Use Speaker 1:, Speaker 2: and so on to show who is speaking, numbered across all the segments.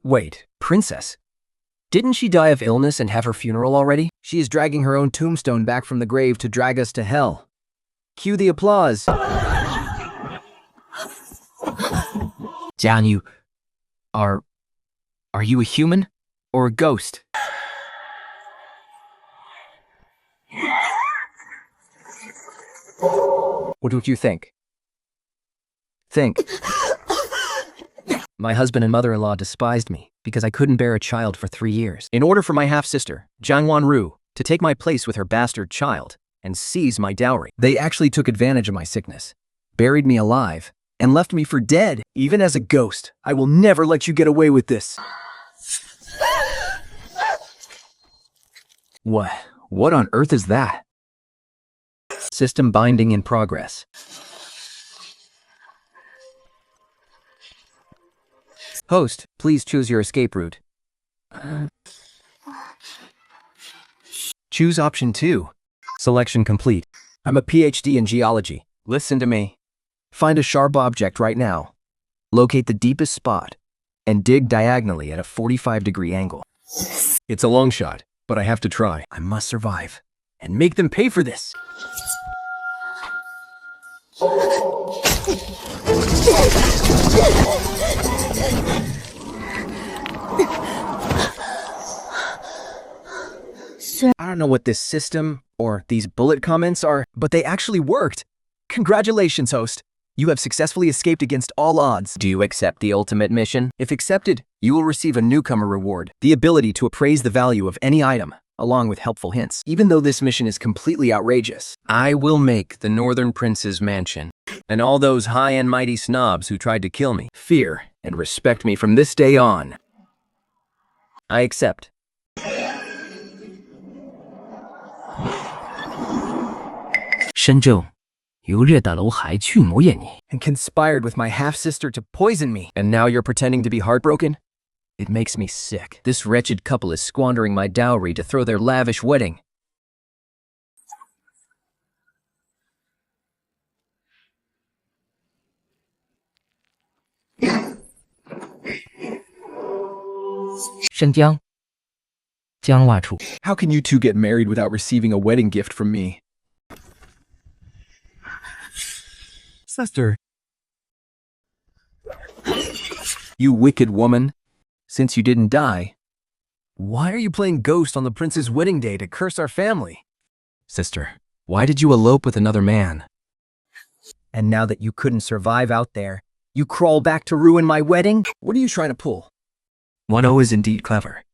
Speaker 1: Wait, princess? Didn't she die of illness and have her funeral already? She is dragging her own tombstone back from the grave to drag us to hell. Cue the applause. Jiang Heyu, are you a human or a ghost? What do you think? Think. My husband and mother-in-law despised me because I couldn't bear a child for 3 years. In order for my half-sister, Jiang Heyu, to take my place with her bastard child and seize my dowry, they actually took advantage of my sickness, buried me alive, and left me for dead. Even as a ghost, I will never let you get away with this. What on earth is that? System binding in progress. Host, please choose your escape route. Choose option 2. Selection complete. I'm a PhD in geology. Listen to me. Find a sharp object right now. Locate the deepest spot and dig diagonally at a 45-degree angle. It's a long shot, but I have to try. I must survive and make them pay for this. I don't know what this system or these bullet comments are, but they actually worked. Congratulations, host. You have successfully escaped against all odds. Do you accept the ultimate mission? If accepted, you will receive a newcomer reward, the ability to appraise the value of any item, along with helpful hints. Even though this mission is completely outrageous, I will make the Northern Prince's mansion, and all those high and mighty snobs who tried to kill me fear and respect me from this day on. I accept. And conspired with my half-sister to poison me. And now you're pretending to be heartbroken? It makes me sick. This wretched couple is squandering my dowry to throw their lavish wedding. How can you two get married without receiving a wedding gift from me? Sister. You wicked woman. Since you didn't die, why are you playing ghost on the prince's wedding day to curse our family? Sister, why did you elope with another man? And now that you couldn't survive out there, you crawl back to ruin my wedding? What are you trying to pull? 1-0 is indeed clever.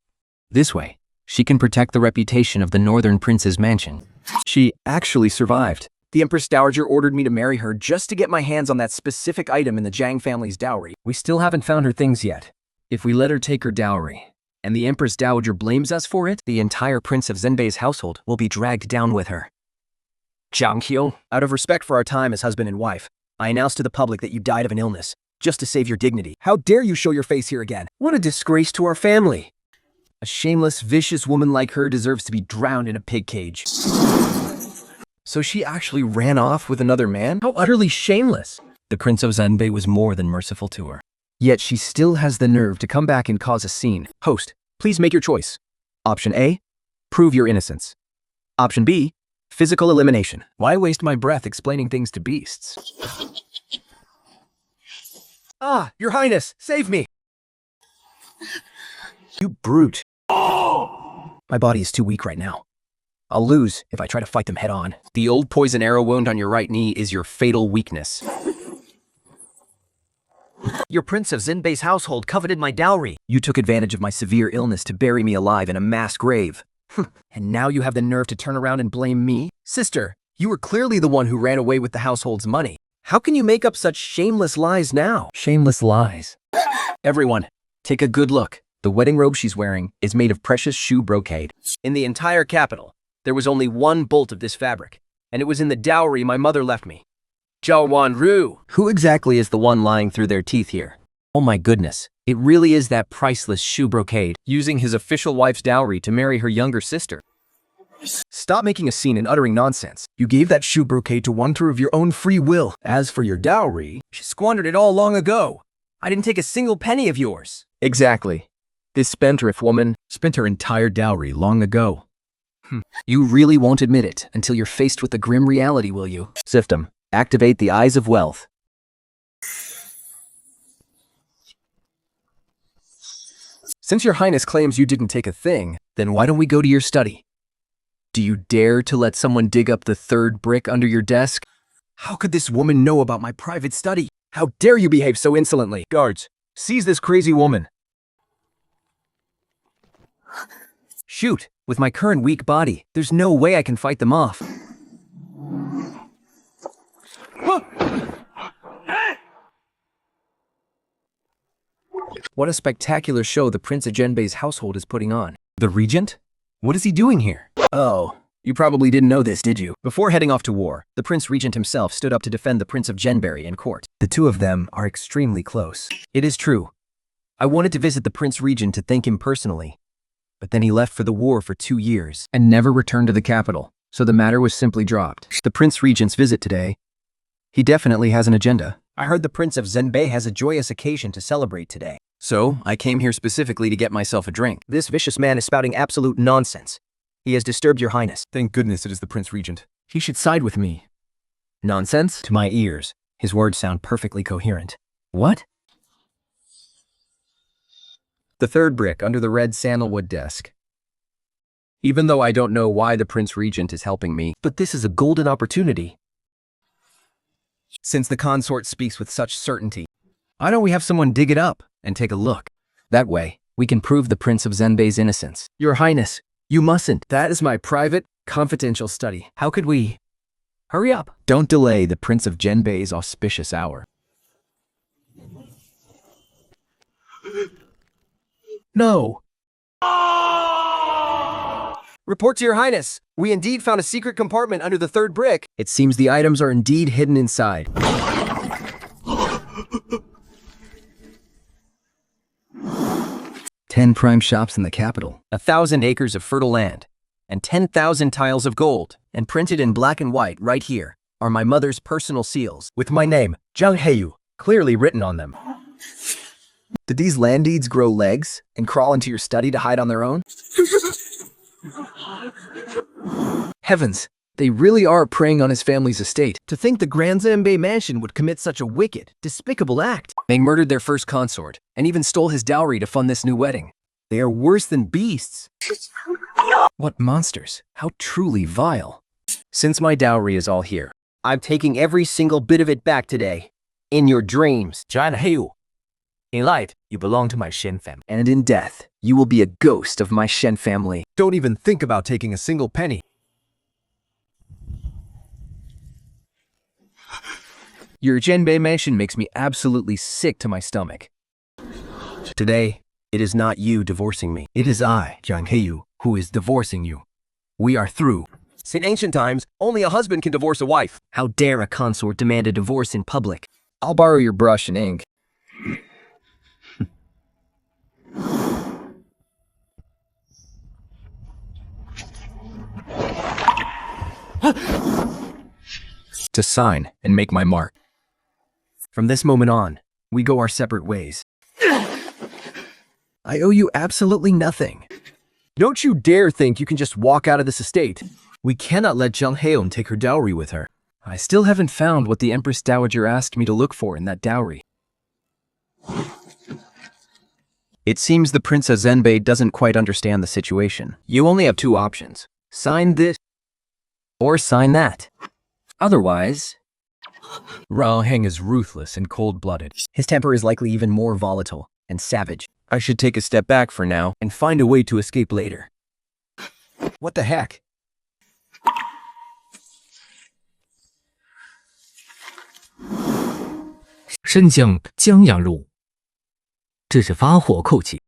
Speaker 1: This way, she can protect the reputation of the Northern Prince's mansion. She actually survived. The Empress Dowager ordered me to marry her just to get my hands on that specific item in the Jiang family's dowry. We still haven't found her things yet. If we let her take her dowry, and the Empress Dowager blames us for it, the entire Prince of Zhenbei's household will be dragged down with her. Jiang Heyu, out of respect for our time as husband and wife, I announce to the public that you died of an illness, just to save your dignity. How dare you show your face here again? What a disgrace to our family. A shameless, vicious woman like her deserves to be drowned in a pig cage. So she actually ran off with another man? How utterly shameless! The Prince of Zhenbei was more than merciful to her. Yet she still has the nerve to come back and cause a scene. Host, please make your choice. Option A, prove your innocence. Option B, physical elimination. Why waste my breath explaining things to beasts? Ah, Your Highness, save me! You brute. My body is too weak right now. I'll lose if I try to fight them head on. The old poison arrow wound on your right knee is your fatal weakness. Your Prince of Zhenbei's household coveted my dowry. You took advantage of my severe illness to bury me alive in a mass grave. And now you have the nerve to turn around and blame me? Sister, you were clearly the one who ran away with the household's money. How can you make up such shameless lies now? Shameless lies. Everyone, take a good look. The wedding robe she's wearing is made of precious shoe brocade. In the entire capital, there was only one bolt of this fabric, and it was in the dowry my mother left me. Jiang Heyu, who exactly is the one lying through their teeth here? Oh my goodness, it really is that priceless shoe brocade, using his official wife's dowry to marry her younger sister. Stop making a scene and uttering nonsense. You gave that shoe brocade to one through of your own free will. As for your dowry, she squandered it all long ago. I didn't take a single penny of yours. Exactly. This spendthrift woman spent her entire dowry long ago. You really won't admit it until you're faced with the grim reality, will you? System, activate the eyes of wealth. Since your highness claims you didn't take a thing, then why don't we go to your study? Do you dare to let someone dig up the third brick under your desk? How could this woman know about my private study? How dare you behave so insolently? Guards, seize this crazy woman. Shoot, with my current weak body, there's no way I can fight them off. What a spectacular show the Prince of Genbei's household is putting on. The regent? What is he doing here? Oh, you probably didn't know this, did you? Before heading off to war, the Prince Regent himself stood up to defend the Prince of Genbei in court. The two of them are extremely close. It is true. I wanted to visit the Prince Regent to thank him personally, but then he left for the war for 2 years and never returned to the capital, so the matter was simply dropped. The Prince Regent's visit today, he definitely has an agenda. I heard the Prince of Genbei has a joyous occasion to celebrate today. So, I came here specifically to get myself a drink. This vicious man is spouting absolute nonsense. He has disturbed your highness. Thank goodness it is the Prince Regent. He should side with me. Nonsense? To my ears, his words sound perfectly coherent. What? The third brick under the red sandalwood desk. Even though I don't know why the Prince Regent is helping me, but this is a golden opportunity. Since the consort speaks with such certainty, why don't we have someone dig it up and take a look? That way, we can prove the Prince of Genbei's innocence. Your Highness, you mustn't. That is my private, confidential study. How could we? Hurry up. Don't delay the Prince of Genbei's auspicious hour. No. Report to your Highness. We indeed found a secret compartment under the third brick. It seems the items are indeed hidden inside. 10 prime shops in the capital, 1,000 acres of fertile land, and 10,000 tiles of gold. And printed in black and white right here are my mother's personal seals, with my name, Jiang Heyu, clearly written on them. Did these land deeds grow legs and crawl into your study to hide on their own? Heavens, they really are preying on his family's estate. To think the Grand Genbei mansion would commit such a wicked, despicable act. They murdered their first consort and even stole his dowry to fund this new wedding. They are worse than beasts. What monsters. How truly vile. Since my dowry is all here, I'm taking every single bit of it back today. In your dreams. Jiang Heyu. In life, you belong to my Shen family. And in death, you will be a ghost of my Shen family. Don't even think about taking a single penny. Your Genbei mansion makes me absolutely sick to my stomach. Today, it is not you divorcing me. It is I, Jiang Heyu, who is divorcing you. We are through. In ancient times, only a husband can divorce a wife. How dare a consort demand a divorce in public? I'll borrow your brush and ink. To sign and make my mark. From this moment on, we go our separate ways. I owe you absolutely nothing. Don't you dare think you can just walk out of this estate. We cannot let Jiang Heyu take her dowry with her. I still haven't found what the Empress Dowager asked me to look for in that dowry. It seems the Prince of Genbei doesn't quite understand the situation. You only have 2 options. Sign this, or sign that. Otherwise, Rao Heng is ruthless and cold-blooded. His temper is likely even more volatile and savage. I should take a step back for now and find a way to escape later. What the heck?
Speaker 2: 身将江阳入伍，这是发火扣气。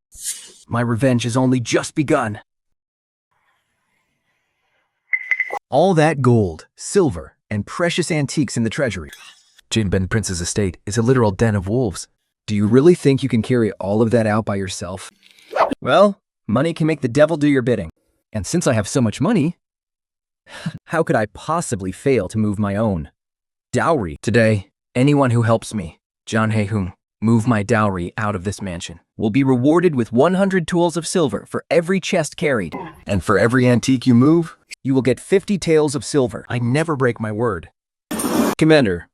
Speaker 1: My revenge has only just begun. All that gold, silver, and precious antiques in the treasury. Jinben Prince's estate is a literal den of wolves. Do you really think you can carry all of that out by yourself? Well, money can make the devil do your bidding. And since I have so much money, how could I possibly fail to move my own dowry? Today, anyone who helps me, Jiang Heyu, move my dowry out of this mansion, will be rewarded with 100 tools of silver for every chest carried.
Speaker 3: And for every antique you move,
Speaker 1: You will get 50 taels of silver. I never break my word. Commander,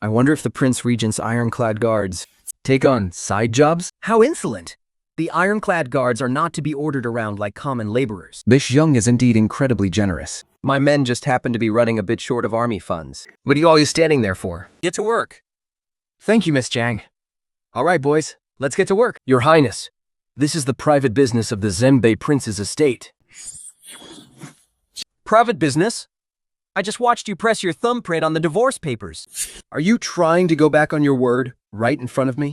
Speaker 1: I wonder if the Prince Regent's ironclad guards take on side jobs? How insolent! The ironclad guards are not to be ordered around like common laborers. This Jiang is indeed incredibly generous. My men just happen to be running a bit short of army funds. What are you always standing there for? Get to work. Thank you, Miss Jiang. All right, boys, let's get to work. Your Highness, this is the private business of the Zenbei Prince's estate. Private business? I just watched you press your thumbprint on the divorce papers. Are you trying to go back on your word right in front of me?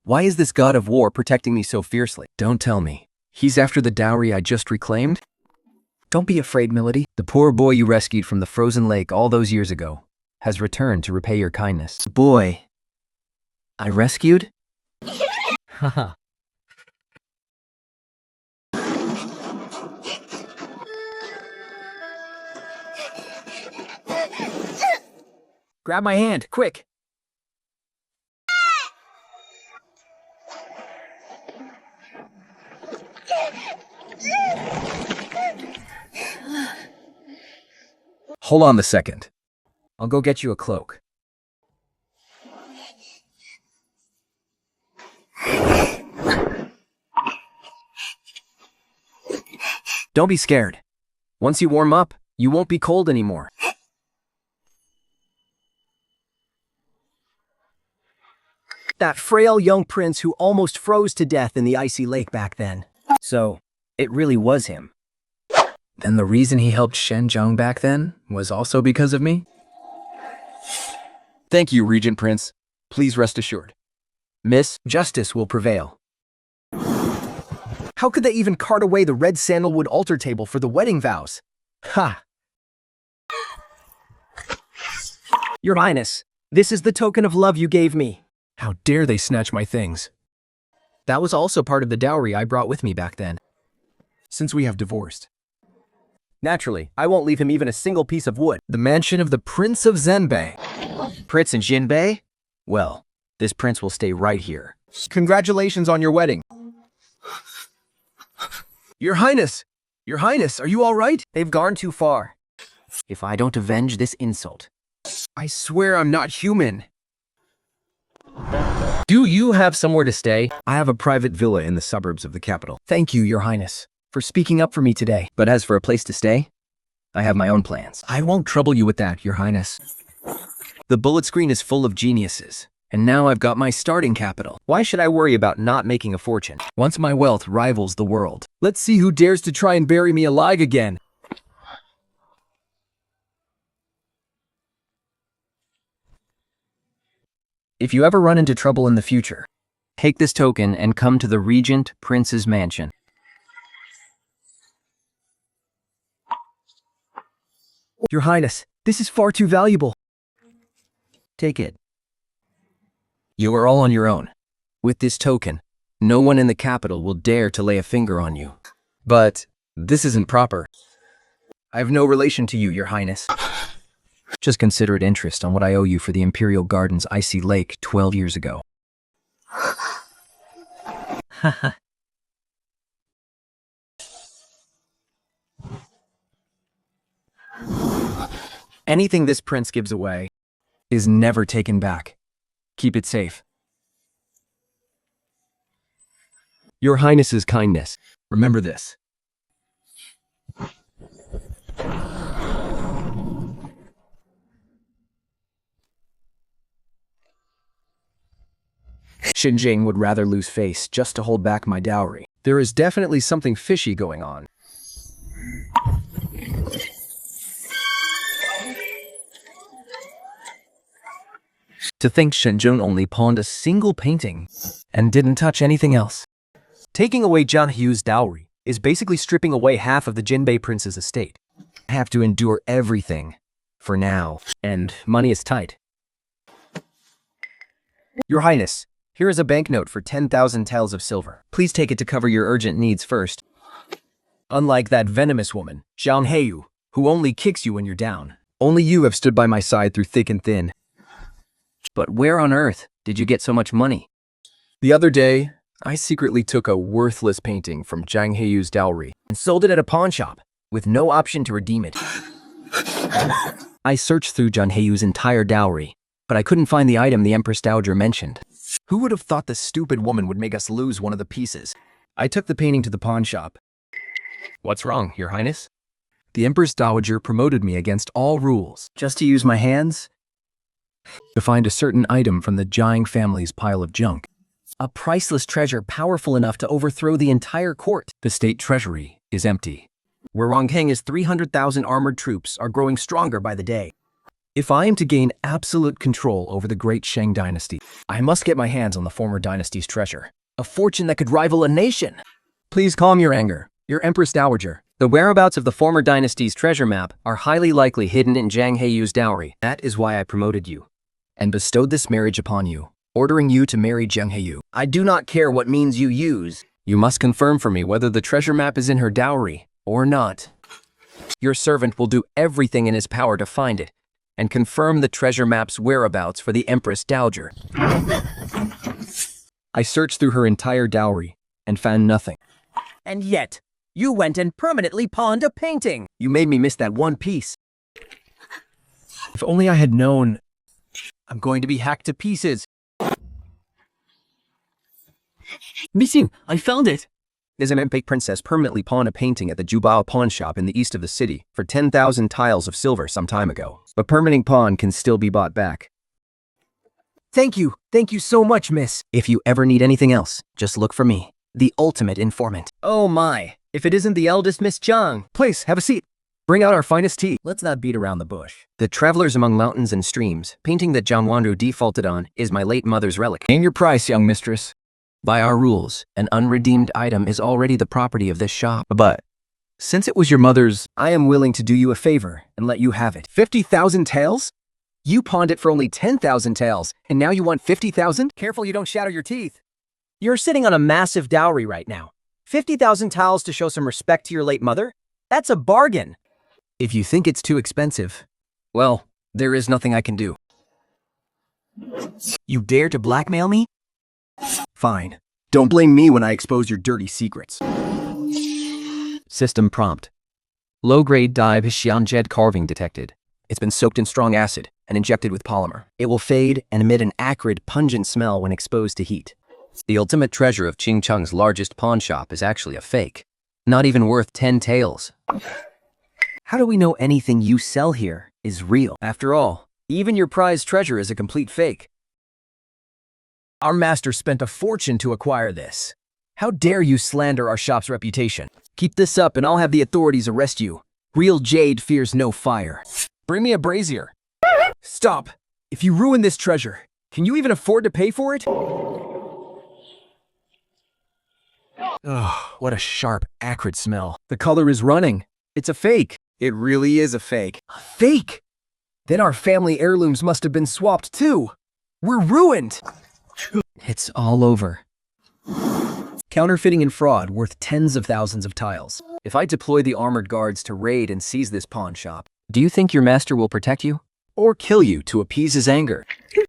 Speaker 1: Why is this god of war protecting me so fiercely? Don't tell me. He's after the dowry I just reclaimed? Don't be afraid, Milady. The poor boy you rescued from the frozen lake all those years ago has returned to repay your kindness. The boy I rescued?
Speaker 2: Haha.
Speaker 1: Grab my hand, quick! Hold on a second. I'll go get you a cloak. Don't be scared. Once you warm up, you won't be cold anymore. That frail young prince who almost froze to death in the icy lake back then. So, it really was him. Then the reason he helped Shen Zhong back then was also because of me? Thank you, Regent Prince. Please rest assured. Miss, justice will prevail. How could they even cart away the red sandalwood altar table for the wedding vows? Ha! Your Highness, this is the token of love you gave me. How dare they snatch my things? That was also part of the dowry I brought with me back then. Since we have divorced. Naturally, I won't leave him even a single piece of wood. The mansion of the Prince of Zenbei. Prince and Jinbei? Well, this prince will stay right here. Congratulations on your wedding. Your Highness! Your Highness, are you all right? They've gone too far. If I don't avenge this insult, I swear I'm not human. Do you have somewhere to stay? I have a private villa in the suburbs of the capital. Thank you, Your Highness, for speaking up for me today. But as for a place to stay, I have my own plans. I won't trouble you with that, Your Highness. The bullet screen is full of geniuses, and now I've got my starting capital. Why should I worry about not making a fortune once my wealth rivals the world? Let's see who dares to try and bury me alive again. If you ever run into trouble in the future, take this token and come to the Regent Prince's mansion. Your Highness, this is far too valuable. Take it. You are all on your own. With this token, no one in the capital will dare to lay a finger on you. But this isn't proper. I have no relation to you, Your Highness. Just consider it interest on what I owe you for the Imperial Garden's icy lake 12 years ago.
Speaker 2: Haha.
Speaker 1: Anything this prince gives away is never taken back. Keep it safe. Your Highness's kindness. Remember this. Xinjiang would rather lose face just to hold back my dowry. There is definitely something fishy going on. To think Shenzhen only pawned a single painting and didn't touch anything else. Taking away Jiang Heyu's dowry is basically stripping away half of the Jinbei prince's estate. I have to endure everything for now, and money is tight. Your Highness, here is a banknote for 10,000 taels of silver. Please take it to cover your urgent needs first. Unlike that venomous woman, Jiang Heyu, who only kicks you when you're down. Only you have stood by my side through thick and thin. But where on earth did you get so much money? The other day, I secretly took a worthless painting from Jiang Heyu's dowry and sold it at a pawn shop with no option to redeem it. I searched through Jiang Heyu's entire dowry, but I couldn't find the item the Empress Dowager mentioned. Who would have thought this stupid woman would make us lose one of the pieces? I took the painting to the pawn shop. What's wrong, Your Highness? The Empress Dowager promoted me against all rules, just to use my hands to find a certain item from the Jiang family's pile of junk. A priceless treasure powerful enough to overthrow the entire court. The state treasury is empty. Where Rongheng's 300,000 armored troops are growing stronger by the day. If I am to gain absolute control over the great Shang dynasty, I must get my hands on the former dynasty's treasure. A fortune that could rival a nation. Please calm your anger, Your Empress Dowager. The whereabouts of the former dynasty's treasure map are highly likely hidden in Jiang Heyu's dowry. That is why I promoted you and bestowed this marriage upon you, ordering you to marry Jiang Heyu. I do not care what means you use. You must confirm for me whether the treasure map is in her dowry or not. Your servant will do everything in his power to find it and confirm the treasure map's whereabouts for the Empress Dowager. I searched through her entire dowry and found nothing.
Speaker 4: And yet, you went and permanently pawned a painting.
Speaker 1: You made me miss that one piece. If only I had known. I'm going to be hacked to pieces.
Speaker 2: Missing, I found it.
Speaker 1: There's an Mpe princess permanently pawned a painting at the Jubao pawn shop in the east of the city for 10,000 tiles of silver some time ago. But permanent pawn can still be bought back.
Speaker 4: Thank you so much, miss.
Speaker 1: If you ever need anything else, just look for me, the ultimate informant.
Speaker 4: Oh my, if it isn't the eldest Miss Jiang.
Speaker 1: Please, have a seat. Bring out our finest tea.
Speaker 4: Let's not beat around the bush.
Speaker 1: The Travelers Among Mountains and Streams, painting that Jiang Wanru defaulted on, is my late mother's relic. Name your price, young mistress. By our rules, an unredeemed item is already the property of this shop. But since it was your mother's, I am willing to do you a favor and let you have it. 50,000 taels? You pawned it for only 10,000 taels, and now you want 50,000?
Speaker 4: Careful you don't shatter your teeth. You're sitting on a massive dowry right now. 50,000 taels to show some respect to your late mother? That's a bargain.
Speaker 1: If you think it's too expensive, well, there is nothing I can do.
Speaker 4: You dare to blackmail me?
Speaker 1: Fine. Don't blame me when I expose your dirty secrets. System prompt. Low-grade dye Xianjed carving detected. It's been soaked in strong acid and injected with polymer. It will fade and emit an acrid, pungent smell when exposed to heat. The ultimate treasure of Qingcheng's largest pawn shop is actually a fake. Not even worth 10 taels. How do we know anything you sell here is real? After all, even your prized treasure is a complete fake. Our master spent a fortune to acquire this. How dare you slander our shop's reputation? Keep this up and I'll have the authorities arrest you. Real jade fears no fire. Bring me a brazier. Stop! If you ruin this treasure, can you even afford to pay for it? Oh, what a sharp, acrid smell. The color is running. It's a fake. It really is a fake. A fake? Then our family heirlooms must have been swapped too. We're ruined. It's all over. Counterfeiting and fraud worth tens of thousands of tiles. If I deploy the armored guards to raid and seize this pawn shop, do you think your master will protect you? Or kill you to appease his anger?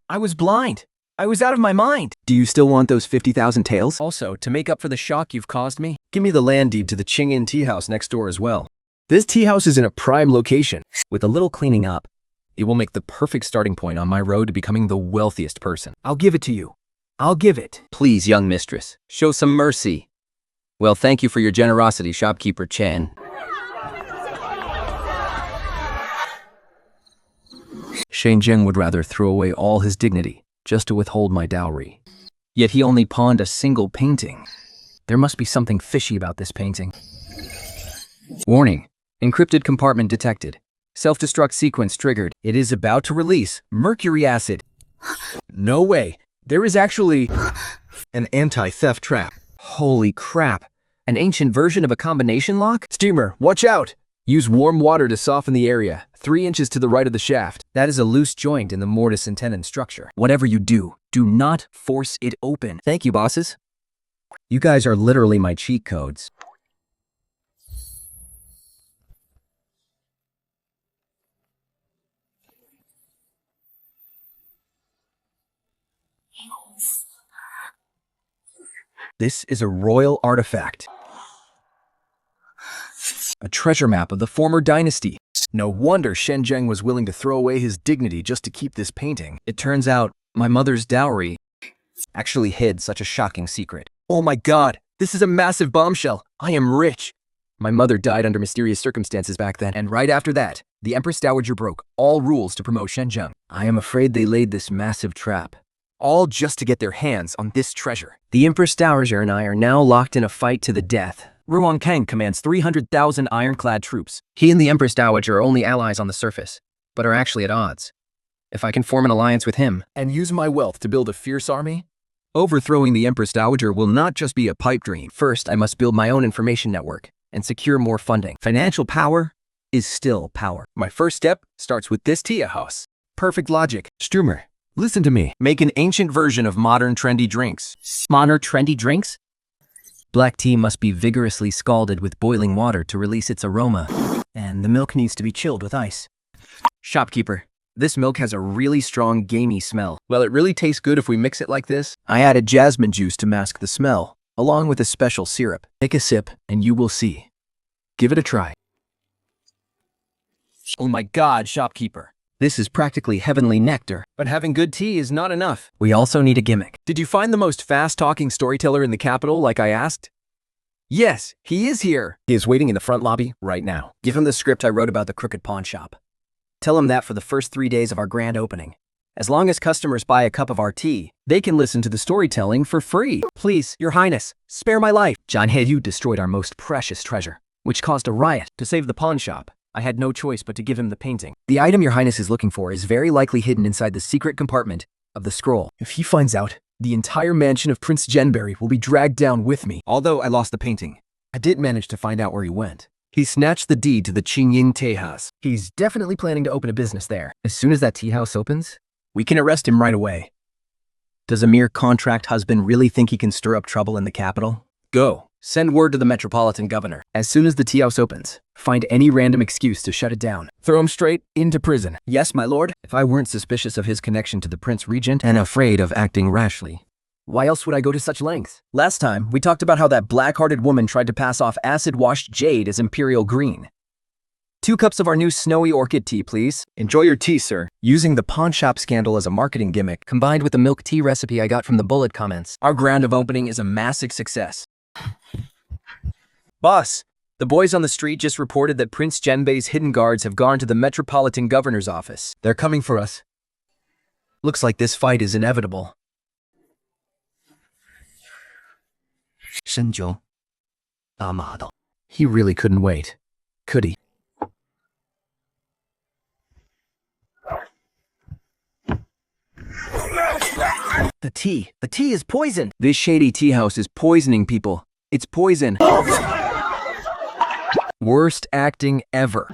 Speaker 1: I was blind. I was out of my mind. Do you still want those 50,000 taels? Also, to make up for the shock you've caused me, give me the land deed to the Qingyin tea house next door as well. This tea house is in a prime location. With a little cleaning up, it will make the perfect starting point on my road to becoming the wealthiest person. I'll give it to you. I'll give it. Please, young mistress, show some mercy. Well, thank you for your generosity, shopkeeper Chen. Shenzhen would rather throw away all his dignity just to withhold my dowry. Yet he only pawned a single painting. There must be something fishy about this painting. Warning. Encrypted compartment detected. Self-destruct sequence triggered. It is about to release mercury acid. No way. There is actually an anti-theft trap. Holy crap. An ancient version of a combination lock? Steamer, watch out! Use warm water to soften the area, 3 inches to the right of the shaft. That is a loose joint in the mortise and tenon structure. Whatever you do not force it open. Thank you, bosses. You guys are literally my cheat codes. This is a royal artifact. A treasure map of the former dynasty. No wonder Shen Zheng was willing to throw away his dignity just to keep this painting. It turns out my mother's dowry actually hid such a shocking secret. Oh my god, this is a massive bombshell. I am rich. My mother died under mysterious circumstances back then, and right after that, the Empress Dowager broke all rules to promote Shen Zheng. I am afraid they laid this massive trap, all just to get their hands on this treasure. The Empress Dowager and I are now locked in a fight to the death. Ruan Kang commands 300,000 ironclad troops. He and the Empress Dowager are only allies on the surface, but are actually at odds. If I can form an alliance with him and use my wealth to build a fierce army, overthrowing the Empress Dowager will not just be a pipe dream. First, I must build my own information network and secure more funding. Financial power is still power. My first step starts with this tea house. Perfect logic. Strumer, listen to me. Make an ancient version of modern trendy drinks.
Speaker 4: Modern trendy drinks?
Speaker 1: Black tea must be vigorously scalded with boiling water to release its aroma, and the milk needs to be chilled with ice. Shopkeeper, this milk has a really strong gamey smell. Well, it really tastes good if we mix it like this. I added jasmine juice to mask the smell, along with a special syrup. Take a sip, and you will see. Give it a try. Oh my god, shopkeeper. This is practically heavenly nectar. But having good tea is not enough. We also need a gimmick. Did you find the most fast-talking storyteller in the capital like I asked? Yes, he is here. He is waiting in the front lobby right now. Give him the script I wrote about the crooked pawn shop. Tell him that for the first 3 days of our grand opening, as long as customers buy a cup of our tea, they can listen to the storytelling for free. Please, Your Highness, spare my life. Jiang Heyu destroyed our most precious treasure, which caused a riot. To save the pawn shop, I had no choice but to give him the painting. The item Your Highness is looking for is very likely hidden inside the secret compartment of the scroll. If he finds out, the entire mansion of Prince Zhenberry will be dragged down with me. Although I lost the painting, I did manage to find out where he went. He snatched the deed to the Qingying Tea House. He's definitely planning to open a business there. As soon as that tea house opens, we can arrest him right away. Does a mere contract husband really think he can stir up trouble in the capital? Go. Send word to the metropolitan governor. As soon as the tea house opens, find any random excuse to shut it down. Throw him straight into prison.
Speaker 4: Yes, my lord.
Speaker 1: If I weren't suspicious of his connection to the Prince Regent and afraid of acting rashly, why else would I go to such lengths? Last time, we talked about how that black-hearted woman tried to pass off acid-washed jade as imperial green. 2 cups of our new snowy orchid tea, please. Enjoy your tea, sir. Using the pawn shop scandal as a marketing gimmick, combined with the milk tea recipe I got from the bullet comments, our grand opening is a massive success. Boss, the boys on the street just reported that Prince Zhenbei's hidden guards have gone to the metropolitan governor's office. They're coming for us. Looks like this fight is inevitable.
Speaker 2: 深究，打马道。
Speaker 1: He really couldn't wait, could he? The tea is poisoned. This shady tea house is poisoning people. It's poison. Worst acting ever.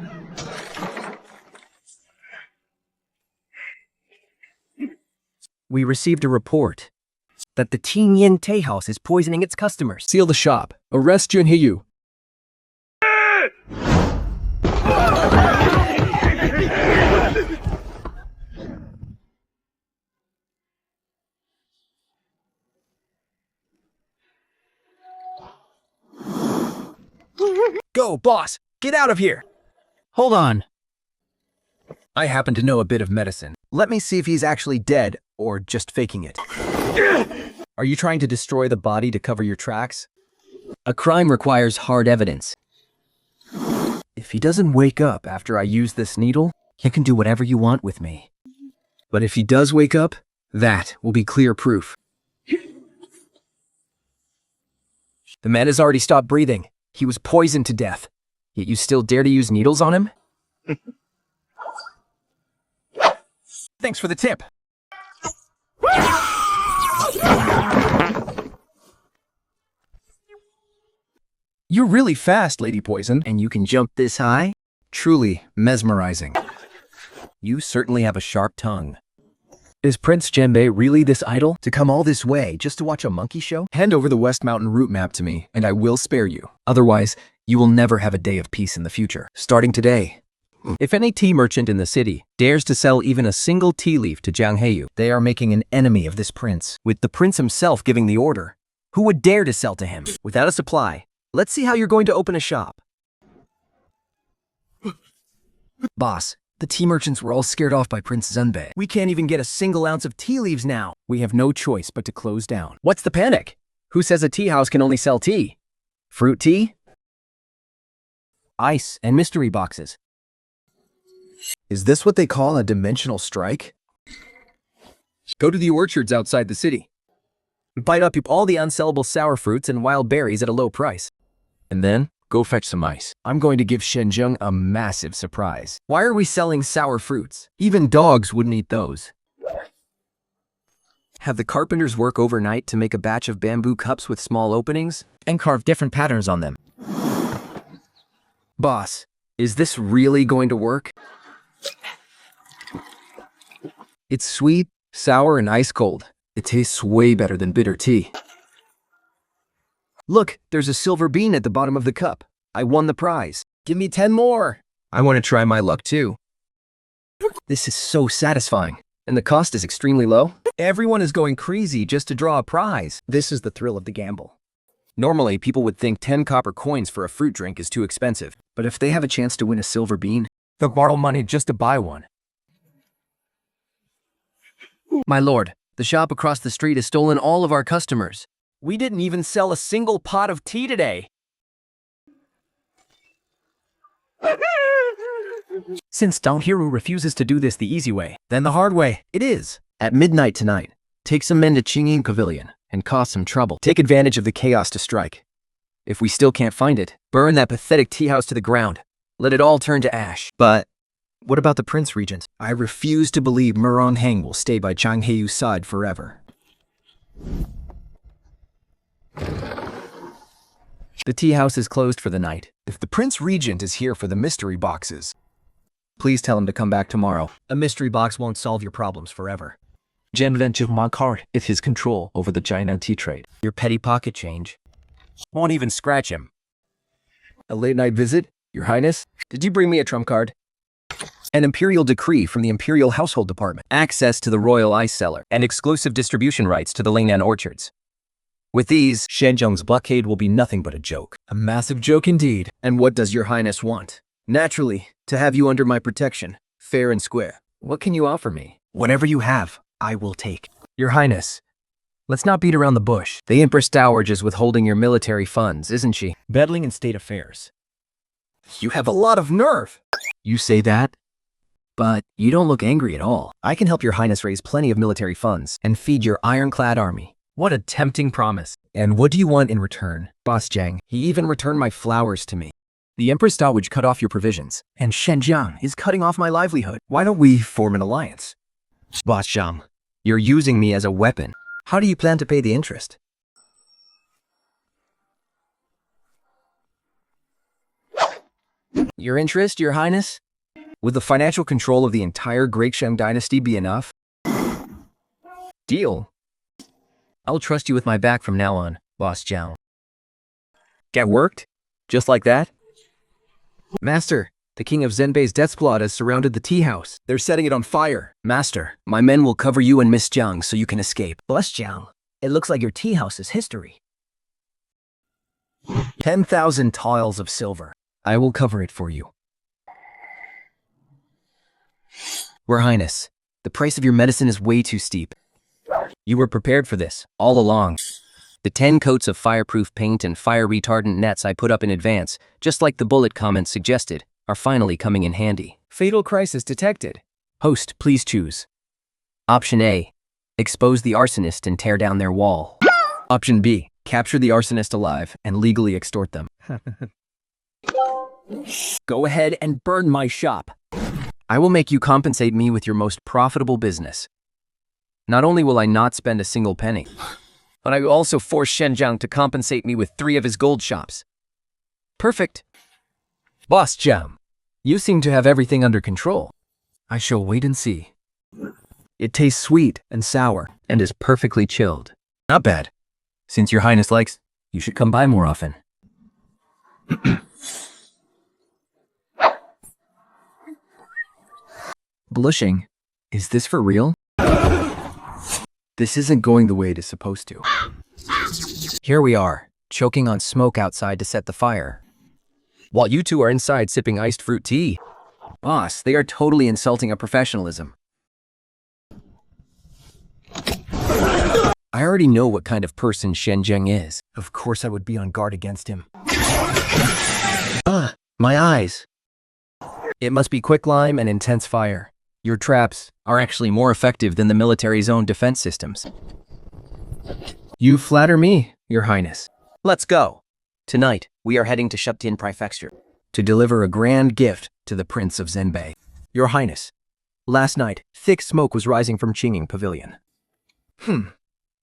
Speaker 1: We received a report that the Qingying Tea House is poisoning its customers. Seal the shop. Arrest Jiang Heyu. Go, boss! Get out of here! Hold on. I happen to know a bit of medicine. Let me see if he's actually dead or just faking it. Are you trying to destroy the body to cover your tracks? A crime requires hard evidence. If he doesn't wake up after I use this needle, you can do whatever you want with me. But if he does wake up, that will be clear proof. The man has already stopped breathing. He was poisoned to death. Yet you still dare to use needles on him? Thanks for the tip. You're really fast, Lady Poison. And you can jump this high? Truly mesmerizing. You certainly have a sharp tongue. Is Prince Zhenbei really this idle to come all this way just to watch a monkey show? Hand over the West Mountain route map to me, and I will spare you. Otherwise, you will never have a day of peace in the future. Starting today, if any tea merchant in the city dares to sell even a single tea leaf to Jiang Heyu, they are making an enemy of this prince, with the prince himself giving the order.
Speaker 4: Who would dare to sell to him? Without a supply, let's see how you're going to open a shop.
Speaker 1: Boss, the tea merchants were all scared off by Prince Zhenbei.
Speaker 4: We can't even get a single ounce of tea leaves now.
Speaker 1: We have no choice but to close down.
Speaker 4: What's the panic? Who says a tea house can only sell tea? Fruit tea? Ice and mystery boxes.
Speaker 3: Is this what they call a dimensional strike?
Speaker 1: Go to the orchards outside the city.
Speaker 4: Bite up all the unsellable sour fruits and wild berries at a low price.
Speaker 1: And then, go fetch some ice. I'm going to give Shenzheng a massive surprise.
Speaker 4: Why are we selling sour fruits?
Speaker 1: Even dogs wouldn't eat those. Have the carpenters work overnight to make a batch of bamboo cups with small openings and carve different patterns on them. Boss, is this really going to work? It's sweet, sour, and ice cold. It tastes way better than bitter tea.
Speaker 4: Look, there's a silver bean at the bottom of the cup. I won the prize. Give me 10 more.
Speaker 1: I want to try my luck too.
Speaker 4: This is so satisfying.
Speaker 1: And the cost is extremely low?
Speaker 4: Everyone is going crazy just to draw a prize. This is the thrill of the gamble.
Speaker 1: Normally, people would think 10 copper coins for a fruit drink is too expensive. But if they have a chance to win a silver bean, they'll borrow money just to buy one. My lord, the shop across the street has stolen all of our customers.
Speaker 4: We didn't even sell a single pot of tea today.
Speaker 1: Since Jiang Heyu refuses to do this the easy way,
Speaker 4: Then the hard way. It is.
Speaker 1: at midnight tonight, take some men to Qingyin Pavilion and cause some trouble. Take advantage of the chaos to strike. If we still can't find it, burn that pathetic tea house to the ground. Let it all turn to ash.
Speaker 4: But what about the Prince Regent?
Speaker 1: I refuse to believe Murong Heng will stay by Jiang Heyu's side forever. The tea house is closed for the night. If the Prince Regent is here for the mystery boxes, please tell him to come back tomorrow.
Speaker 4: A mystery box won't solve your problems forever.
Speaker 1: My card is his control over the China tea trade.
Speaker 4: Your petty pocket change won't even scratch him.
Speaker 1: A late night visit? Your Highness? Did you bring me a trump card? An imperial decree from the Imperial Household Department. Access to the Royal Ice Cellar and exclusive distribution rights to the Lingnan orchards. With these, Shenzheng's blockade will be nothing but a joke. A massive joke indeed. And what does your Highness want? Naturally, to have you under my protection, fair and square. What can you offer me?
Speaker 4: Whatever you have, I will take.
Speaker 1: Your Highness, let's not beat around the bush. The Empress Dowager is withholding your military funds, isn't she?
Speaker 4: Meddling in state affairs.
Speaker 1: You have a lot of nerve. You say that, but you don't look angry at all.
Speaker 4: I can help your Highness raise plenty of military funds
Speaker 1: And feed your ironclad army. What a tempting promise.
Speaker 4: And what do you want in return?
Speaker 1: Boss Jiang, he even returned my flowers to me. The Empress Dowager cut off your provisions, and Shenzheng is cutting off my livelihood.
Speaker 4: Why don't we form an alliance?
Speaker 1: Boss Jiang, you're using me as a weapon.
Speaker 4: How do you plan to pay the interest?
Speaker 1: Your interest, Your Highness? Would the financial control of the entire Great Shang dynasty be enough? Deal. I'll trust you with my back from now on, Boss Jiang. Get worked? Just like that? Master, the king of Zhenbei's death squad has surrounded the tea house. They're setting it on fire. Master, my men will cover you and Miss Jiang so you can escape.
Speaker 4: Boss Jiang, it looks like your tea house is history.
Speaker 1: 10,000 tiles of silver. I will cover it for you. Your Highness, the price of your medicine is way too steep. You were prepared for this, all along. The 10 coats of fireproof paint and fire retardant nets I put up in advance, just like the bullet comment suggested, are finally coming in handy.
Speaker 4: Fatal crisis detected.
Speaker 1: Host, please choose. Option A, expose the arsonist and tear down their wall. Option B, capture the arsonist alive and legally extort them.
Speaker 4: Go ahead and burn my shop.
Speaker 1: I will make you compensate me with your most profitable business. Not only will I not spend a single penny, but I will also force Shenzheng to compensate me with 3 of his gold shops. Perfect. Boss Jiang, you seem to have everything under control. I shall wait and see. It tastes sweet and sour and is perfectly chilled. Not bad. Since your Highness likes, you should come by more often. Blushing? Is this for real? This isn't going the way it is supposed to. Here we are, choking on smoke outside to set the fire, while you two are inside sipping iced fruit tea. Boss, they are totally insulting our professionalism. I already know what kind of person Shen Zheng is.
Speaker 4: Of course I would be on guard against him. My eyes.
Speaker 1: It must be quicklime and intense fire. Your traps are actually more effective than the military's own defense systems. You flatter me, Your Highness.
Speaker 4: Let's go. Tonight, we are heading to Shuptin Prefecture
Speaker 1: To deliver a grand gift to the Prince of Zhenbei.
Speaker 4: Your Highness, last night, thick smoke was rising from Qingyin Pavilion.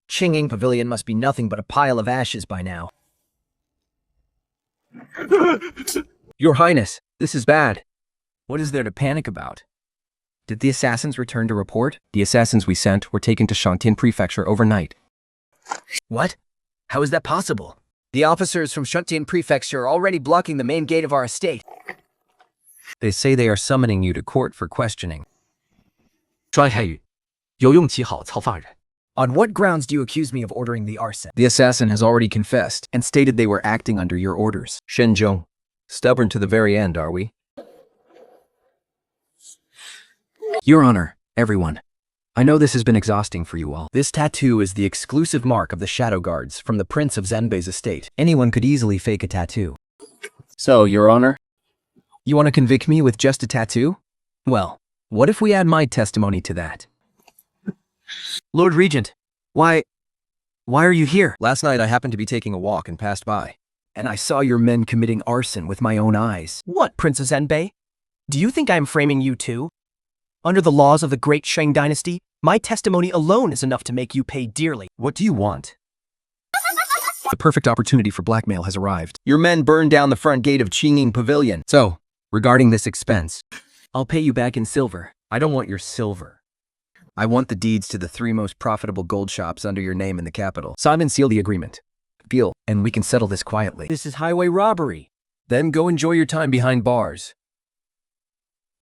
Speaker 4: Qingyin Pavilion must be nothing but a pile of ashes by now.
Speaker 1: Your Highness, this is bad. What is there to panic about? Did the assassins return to report? The assassins we sent were taken to Shangtin Prefecture overnight.
Speaker 4: What? How is that possible? The officers from Shuntian Prefecture are already blocking the main gate of our estate.
Speaker 1: They say they are summoning you to court for questioning.
Speaker 2: Jiang Heyu，有用其好操发人。
Speaker 4: On what grounds do you accuse me of ordering the arson?
Speaker 1: The assassin has already confessed and stated they were acting under your orders. Shen Zheng, stubborn to the very end, are we? Your Honor, everyone. I know this has been exhausting for you all.
Speaker 4: This tattoo is the exclusive mark of the Shadow Guards from the Prince of Zhenbei's estate. Anyone could easily fake a tattoo.
Speaker 1: So, Your Honor, you want to convict me with just a tattoo? Well, what if we add my testimony to that?
Speaker 4: Lord Regent, why are you here?
Speaker 1: Last night I happened to be taking a walk and passed by, and I saw your men committing arson with my own eyes.
Speaker 4: What, Prince of Zhenbei? Do you think I am framing you too? Under the laws of the Great Shang Dynasty, my testimony alone is enough to make you pay dearly.
Speaker 1: What do you want? The perfect opportunity for blackmail has arrived. Your men burned down the front gate of Qingyin Pavilion. So, regarding this expense,
Speaker 4: I'll pay you back in silver.
Speaker 1: I don't want your silver. I want the deeds to the 3 most profitable gold shops under your name in the capital. Sign and seal the agreement. Feel, and we can settle this quietly.
Speaker 4: This is highway robbery.
Speaker 1: Then go enjoy your time behind bars.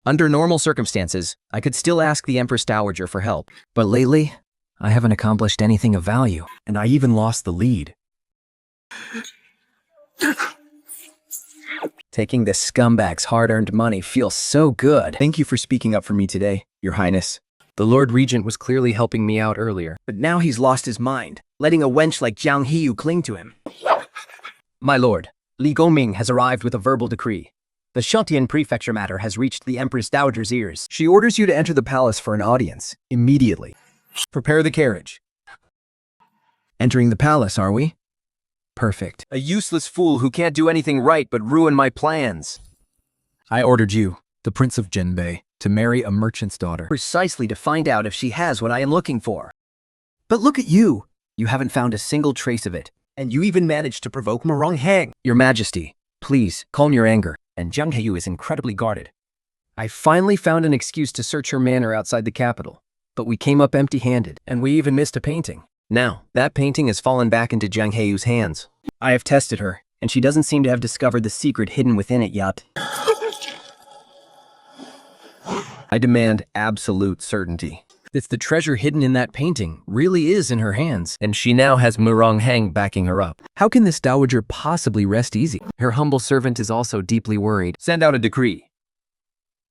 Speaker 1: Under normal circumstances, I could still ask the Empress Dowager for help. But lately, I haven't accomplished anything of value, and I even lost the lead. Taking this scumbag's hard-earned money feels so good. Thank you for speaking up for me today, Your Highness. The Lord Regent was clearly helping me out earlier.
Speaker 4: But now he's lost his mind, letting a wench like Jiang Heyu cling to him. My lord, Li Gongming has arrived with a verbal decree. The Shuntian Prefecture matter has reached the Empress Dowager's ears.
Speaker 1: She orders you to enter the palace for an audience, immediately. Prepare the carriage. Entering the palace, are we? Perfect. A useless fool who can't do anything right but ruin my plans. I ordered you, the Prince of Zhenbei, to marry a merchant's daughter.
Speaker 4: Precisely to find out if she has what I am looking for. But look at you. You haven't found a single trace of it. And you even managed to provoke Murong Hang.
Speaker 1: Your Majesty, please, calm your anger.
Speaker 4: And Jiang Heyu is incredibly guarded.
Speaker 1: I finally found an excuse to search her manor outside the capital. But we came up empty-handed, and we even missed a painting. Now, that painting has fallen back into Jiang Heyu's hands.
Speaker 4: I have tested her, and she doesn't seem to have discovered the secret hidden within it yet.
Speaker 1: I demand absolute certainty. If the treasure hidden in that painting really is in her hands, and she now has Murong Hang backing her up, how can this dowager possibly rest easy? Her humble servant is also deeply worried. Send out a decree.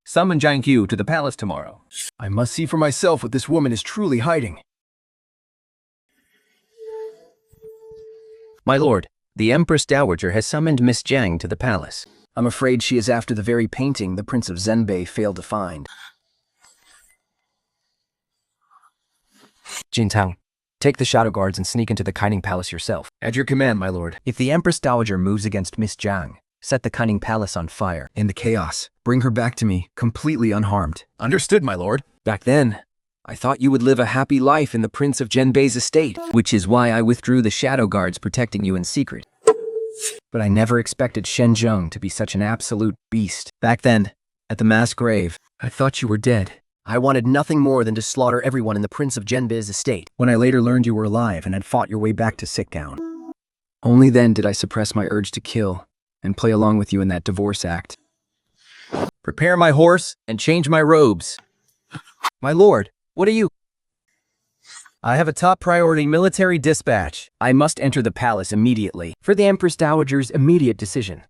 Speaker 1: Summon Jiang Heyu to the palace tomorrow. I must see for myself what this woman is truly hiding. My lord, the Empress Dowager has summoned Miss Jiang to the palace. I'm afraid she is after the very painting the Prince of Zhenbei failed to find. Jintang, take the Shadow Guards and sneak into the Kaining Palace yourself. At your command, my lord. If the Empress Dowager moves against Miss Jiang, set the Kaining Palace on fire. In the chaos, bring her back to me, completely unharmed. Understood, my lord. Back then, I thought you would live a happy life in the Prince of Zhenbei's estate, which is why I withdrew the Shadow Guards protecting you in secret. But I never expected Shen Zheng to be such an absolute beast. Back then, at the mass grave, I thought you were dead.
Speaker 4: I wanted nothing more than to slaughter everyone in the Prince of Zhenbei's estate.
Speaker 1: When I later learned you were alive and had fought your way back to Sicktown, only then did I suppress my urge to kill and play along with you in that divorce act. Prepare my horse and change my robes.
Speaker 4: My lord, what are you? I have a top priority military dispatch. I must enter the palace immediately for the Empress Dowager's immediate decision.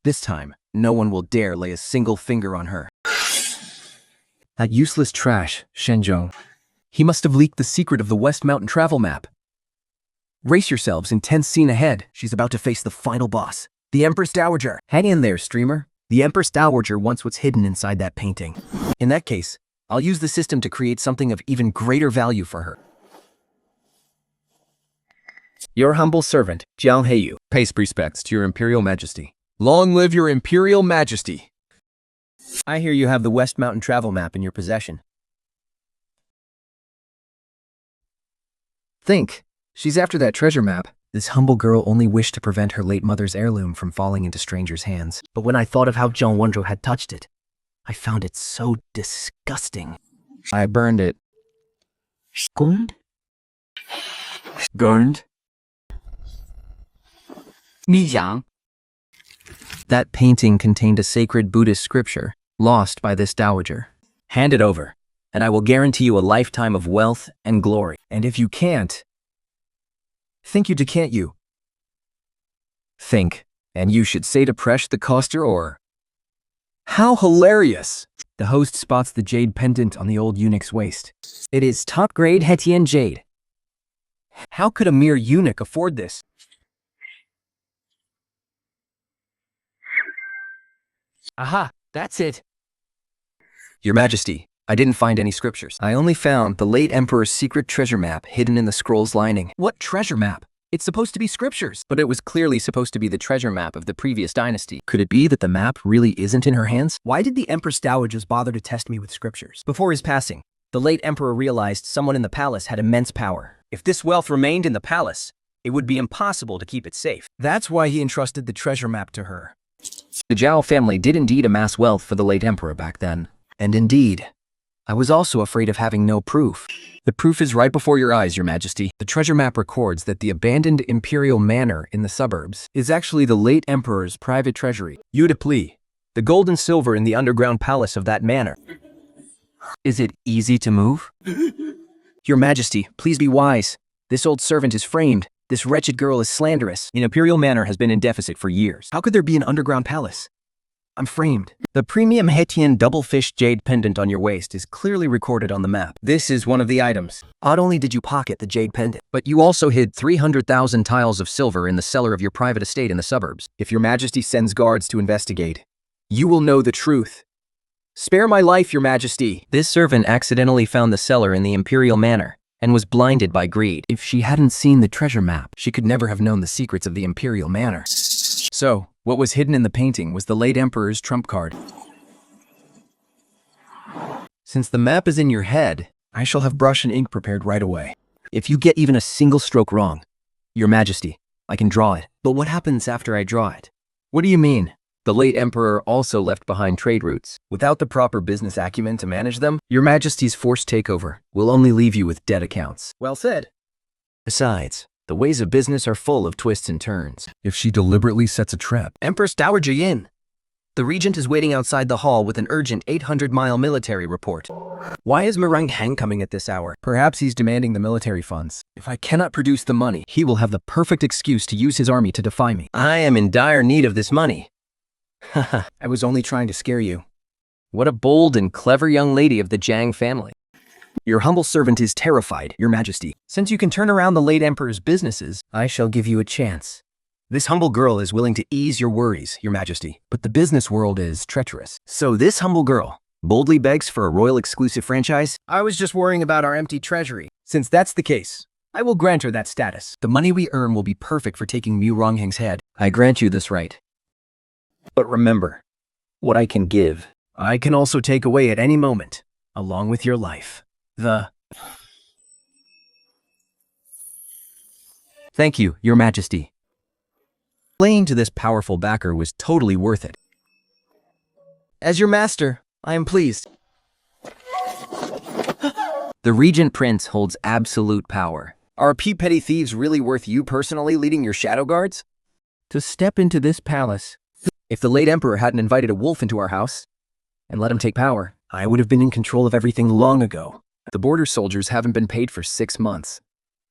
Speaker 4: This time, no one will dare lay a single finger on her. That useless trash, Shenzhong. He must have leaked the secret of the West Mountain travel map. Brace yourselves, intense scene ahead. She's about to face the final boss, the Empress Dowager. Hang in there, streamer. The Empress Dowager wants what's hidden inside that painting. In that case, I'll use the system to create something of even greater value for her. Your humble servant, Jiang Heyu.
Speaker 1: Pays respects to your Imperial Majesty. Long live your Imperial Majesty.
Speaker 4: I hear you have the West Mountain travel map in your possession. Think. She's after that treasure map. This humble girl only wished to prevent her late mother's heirloom from falling into strangers' hands. But when I thought of how Zhang Wenzhou had touched it, I found it so disgusting.
Speaker 1: I burned it.
Speaker 2: Burned? Burned? 你讲
Speaker 4: That painting contained a sacred Buddhist scripture, lost by this dowager. Hand it over, and I will guarantee you a lifetime of wealth and glory. And if you can't, think you decant you. Think, and you should say to Presh the coster or... How hilarious! The host spots the jade pendant on the old eunuch's waist. It is top-grade Hetian jade. How could a mere eunuch afford this? Aha, that's it. Your Majesty, I didn't find any scriptures. I only found the late Emperor's secret treasure map hidden in the scroll's lining. What treasure map? It's supposed to be scriptures. But it was clearly supposed to be the treasure map of the previous dynasty. Could it be that the map really isn't in her hands? Why did the Empress Dowagers bother to test me with scriptures? Before his passing, the late Emperor realized someone in the palace had immense power. If this wealth remained in the palace, it would be impossible to keep it safe. That's why he entrusted the treasure map to her. The Zhao family did indeed amass wealth for the late emperor back then. And indeed, I was also afraid of having no proof. The proof is right before your eyes, Your Majesty. The treasure map records that the abandoned imperial manor in the suburbs is actually the late emperor's private treasury. You to plea, the gold and silver in the underground palace of that manor. Is it easy to move? Your Majesty, please be wise. This old servant is framed. This wretched girl is slanderous. An imperial manor has been in deficit for years. How could there be an underground palace? I'm framed. The premium Hetian double-fish jade pendant on your waist is clearly recorded on the map. This is one of the items. Not only did you pocket the jade pendant, but you also hid 300,000 tiles of silver in the cellar of your private estate in the suburbs. If Your Majesty sends guards to investigate, you will know the truth. Spare my life, Your Majesty. This servant accidentally found the cellar in the imperial manor and was blinded by greed. If she hadn't seen the treasure map, she could never have known the secrets of the imperial manor. So, what was hidden in the painting was the late emperor's trump card. Since the map is in your head, I shall have brush and ink prepared right away. If you get even a single stroke wrong, Your Majesty, I can draw it. But what happens after I draw it? What do you mean? The late emperor also left behind trade routes. Without the proper business acumen to manage them, Your Majesty's forced takeover will only leave you with dead accounts. Well said. Besides, the ways of business are full of twists and turns.
Speaker 1: If she deliberately sets a trap.
Speaker 4: Empress Dowager Yin. The regent is waiting outside the hall with an urgent 800-mile military report. Why is Meringue Hang coming at this hour? Perhaps he's demanding the military funds. If I cannot produce the money, he will have the perfect excuse to use his army to defy me. I am in dire need of this money. Haha, I was only trying to scare you. What a bold and clever young lady of the Jiang family. Your humble servant is terrified, Your Majesty. Since you can turn around the late emperor's businesses, I shall give you a chance. This humble girl is willing to ease your worries, Your Majesty, but the business world is treacherous. So this humble girl boldly begs for a royal exclusive franchise? I was just worrying about our empty treasury. Since that's the case, I will grant her that status. The money we earn will be perfect for taking Mu Rongheng's head. I grant you this right. But remember, what I can give, I can also take away at any moment, along with your life. Thank you, Your Majesty. Playing to this powerful backer was totally worth it. As your master, I am pleased. The Regent Prince holds absolute power. Are petty thieves really worth you personally leading your shadow guards? To step into this palace, if the late emperor hadn't invited a wolf into our house and let him take power, I would have been in control of everything long ago. The border soldiers haven't been paid for 6 months.